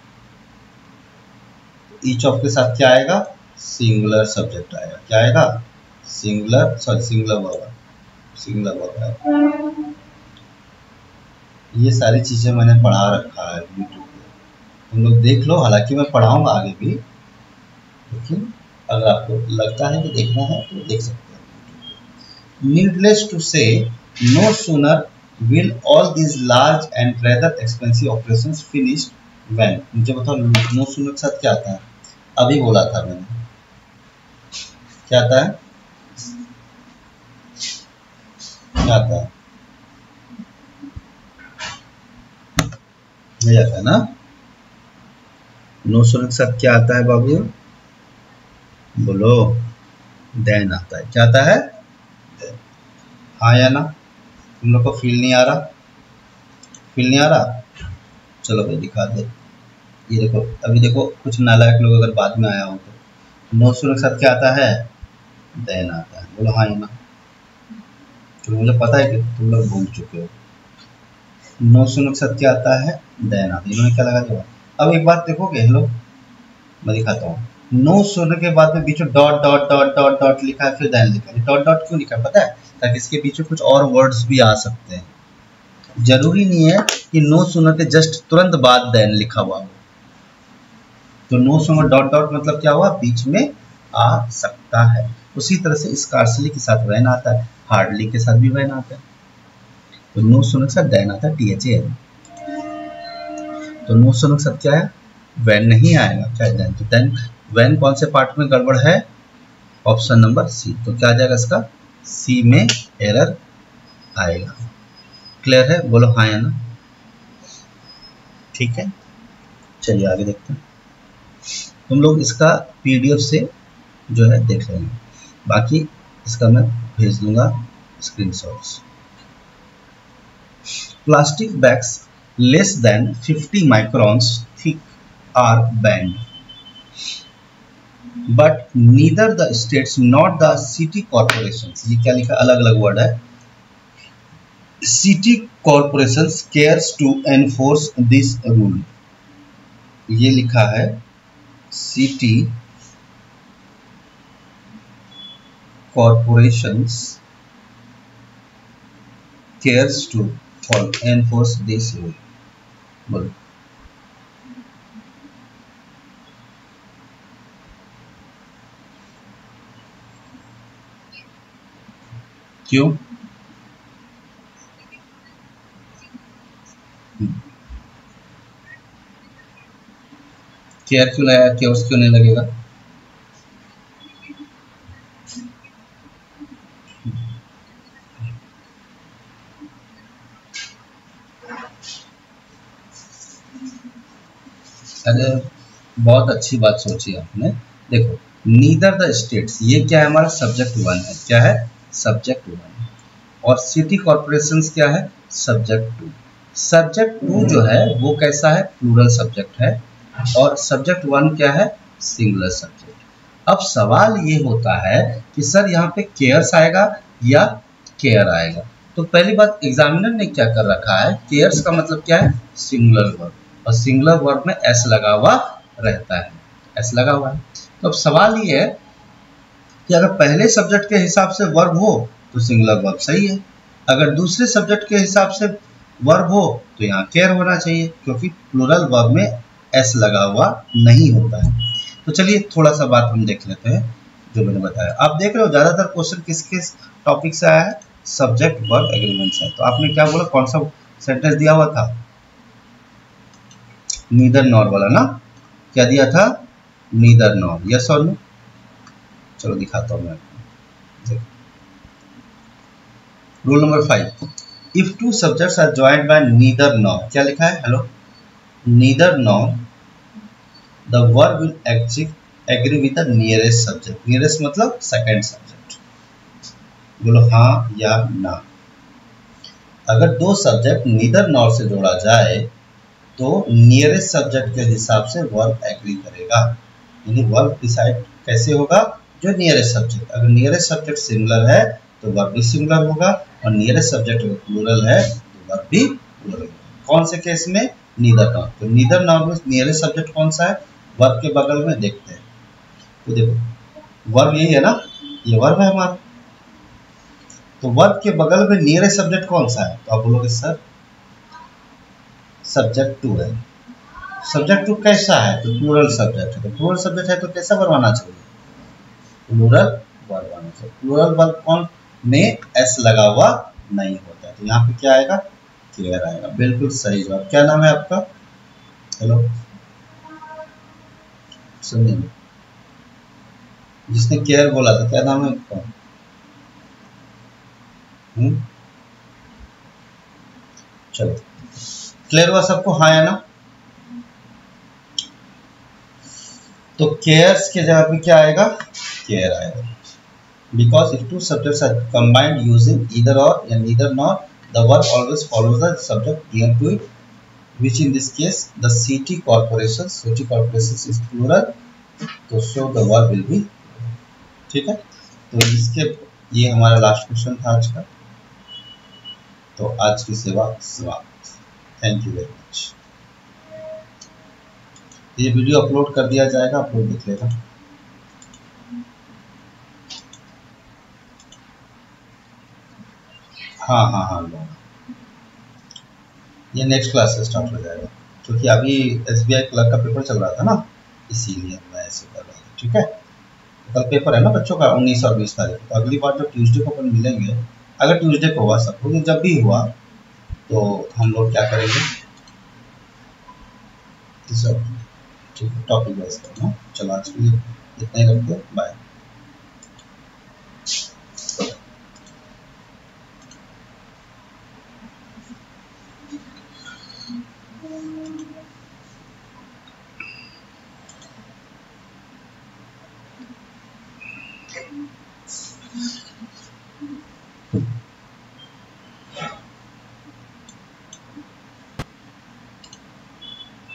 ईच ऑफ के साथ क्या आएगा? सिंगुलर सब्जेक्ट आएगा। क्या आएगा? Singular, sorry singular verb, singular verb आएगा। ये सारी चीजें मैंने पढ़ा रखा है यूट्यूब पे, तुम लोग देख लो। हालांकि मैं पढ़ाऊंगा आगे भी, लेकिन अगर आपको लगता है कि देखना है तो देख सकते हैं। Needless to say, no sooner will all these large and rather expensive operations finished when. मुझे बताओ नो सूनर के साथ क्या आता है? अभी बोला था मैंने, क्या आता है? क्या आता है? नहीं आता है ना? नो सूनर के साथ क्या आता है बाबू? बोलो, देन आता है। क्या आता है? देन। हाँ या ना? तुम लोग को फील नहीं आ रहा? फील नहीं आ रहा? चलो भाई दिखा दे। ये देखो, अभी देखो कुछ नालायक लोग अगर बाद में आया हो तो नो सूनर के साथ क्या आता है? देन आता है। बोलो हाँ या ना? तो मुझे पता है कि तुम लोग भूल चुके हो। नो सूनर के साथ क्या आता है? देन आता है। इन्होंने क्या लगा दिया? अब एक बात देखोगे, हेलो मैं दिखाता हूँ। नो सूनर के बाद में बीच में dot dot dot dot dot लिखा है, फिर देन लिखा है। डॉट डॉट क्यों लिखा है पता है? ताकि इसके बीच में कुछ और वर्ड्स भी आ सकते हैं। जरूरी नहीं है कि नो सूनर के जस्ट तुरंत बाद देन लिखा हुआ हो। तो नो सूनर डॉट डॉट मतलब क्या हुआ? बीच में आ सकता है। उसी तरह से स्कार्सली के साथ वैन आता है, हार्डली के साथ भी वैन आता है। तो नो सूनर के साथ देन आता है, THAN। तो नो सूनर के साथ क्या है? वैन नहीं आएगा। क्या है? देन। तो देन वैन कौन से पार्ट में गड़बड़ है? Option number C. तो क्या आ जाएगा इसका? सी में एरर आएगा। क्लियर है? बोलो हाँ या ना? ठीक है, चलिए आगे देखते हैं। तुम लोग इसका PDF से जो है देख लेंगे। बाकी इसका मैं भेज दूंगा screenshots. Plastic bags less than 50 microns thick are banned, but neither the states not the city corporation, ये क्या लिखा, अलग अलग वर्ड है, city corporation cares to enforce this rule, ये लिखा है city corporations cares to enforce this rule. बोलो क्यों? केयर क्यों लगाया, केयर्स क्यों नहीं लगेगा? अरे बहुत अच्छी बात सोची आपने। देखो नीदर द स्टेट्स, ये क्या है, हमारा सब्जेक्ट वन है, क्या है, सब्जेक्ट वन, और सिटी कॉर्पोरेशंस क्या है, सब्जेक्ट टू। सब्जेक्ट टू जो है वो कैसा है, प्लूरल सब्जेक्ट है, और सब्जेक्ट वन क्या है, सिंगुलर सब्जेक्ट। अब सवाल ये होता है कि सर यहाँ पे केयर्स आएगा या केयर आएगा। तो पहली बात, एग्जामिनर ने क्या कर रखा है, केयर्स का मतलब क्या है, सिंगुलर वर्ब, और सिंगुलर वर्ब में एस लगा हुआ रहता है, एस लगा हुआ है। तो अब सवाल ये है कि अगर पहले सब्जेक्ट के हिसाब से वर्ब हो तो सिंगुलर वर्ब सही है, अगर दूसरे सब्जेक्ट के हिसाब से वर्ब हो तो यहाँ केयर होना चाहिए, क्योंकि प्लूरल वर्ब में एस लगा हुआ नहीं होता है। तो चलिए थोड़ा सा बात हम देख लेते हैं जो मैंने बताया। आप देख रहे हो ज्यादातर क्वेश्चन किस किस टॉपिक से आया है, सब्जेक्ट वर्ब एग्रीमेंट से। तो आपने क्या बोला, कौन सा सेंटेंस दिया हुआ था, नीदर नॉर वाला ना, क्या दिया था, नीदर नॉर, यस और नो। चलो दिखाता हूँ मैं आपको। Rule number 5, if two subjects are joined by neither nor, क्या लिखा है, hello, neither nor the verb will agree with the nearest subject, nearest मतलब सेकंड सब्जेक्ट, बोलो हाँ या ना। अगर दो सब्जेक्ट नीदर नॉर से जोड़ा जाए तो नियरेस्ट सब्जेक्ट के हिसाब से वर्ब एग्री करेगा, यानी वर्ब डिसाइड कैसे होगा, जो नियरेस्ट सब्जेक्ट, अगर नियरेस्ट सब्जेक्ट सिमिलर है तो वर्ब भी सिमिलर होगा, और नियरेस्ट सब्जेक्ट अगर प्लूरल है तो वर्ब भी प्लूरल होगा। कौन से केस में, नीदर नॉर। तो नीदर नॉर में नियरेस्ट सब्जेक्ट कौन सा है, वर्ब के बगल में देखते हैं, तो देखो वर्ब यही है ना, ये वर्ब है हमारा, तो वर्ब के बगल में नियरेस्ट सब्जेक्ट कौन सा है, तो आप बोलोगे सर सब्जेक्ट टू है। सब्जेक्ट टू कैसा है, तो प्लूरल सब्जेक्ट है, तो प्लूरल सब्जेक्ट है तो कैसा वर्ब आना चाहिए, प्लूरल वर्ब आना चाहिए। प्लूरल वर्ब कौन में एस लगा हुआ नहीं होता है, तो यहाँ पे क्या आएगा, केयर आएगा, बिल्कुल सही जवाब। क्या नाम है आपका, हेलो, सुनिए, जिसने केयर बोला था क्या नाम है आपका, चलो क्लियर हुआ सबको, हाँ या ना। तो केयर्स के जगह पे क्या आएगा, केयर आएगा, because if two subjects are combined using either or या neither nor the verb always follows the subject near to it, which in this case the city corporations is plural, तो so the verb will be, ठीक है। तो इसके ये हमारा last question था आज का, तो आज की सेवा समाप्त। Thank you very much. ये वीडियो अपलोड कर दिया जाएगा, आप लोग देख लेना। हाँ हाँ हाँ लो, ये नेक्स्ट क्लास से स्टार्ट हो जाएगा, क्योंकि अभी SBI क्लर्क का पेपर चल रहा था ना, इसीलिए मैं ऐसे कर रहा था, ठीक है। कल पेपर है ना बच्चों का 19 और 20 तारीख, तो अगली बार जब ट्यूसडे को अपन मिलेंगे, अगर ट्यूसडे को हुआ सपोज, जब भी हुआ तो हम लोग क्या करेंगे, ठीक है, टॉपिक वाइज करना। चलो आज के लिए इतना ही रखते हैं, bye.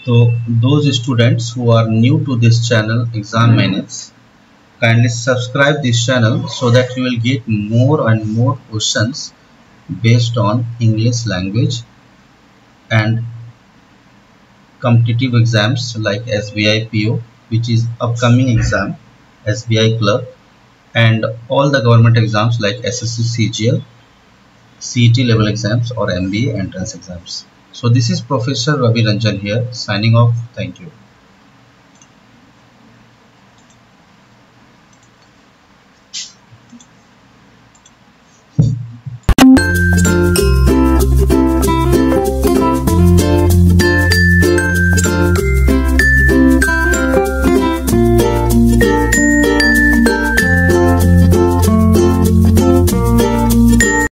So those students who are new to this channel Exam Minutes, kindly subscribe this channel so that you will get more and more questions based on English language and competitive exams like SBI PO, which is upcoming exam, SBI clerk, and all the government exams like SSC CGL, CET level exams or MBA entrance exams. So this is Professor Ravi Ranjan here signing off. Thank you.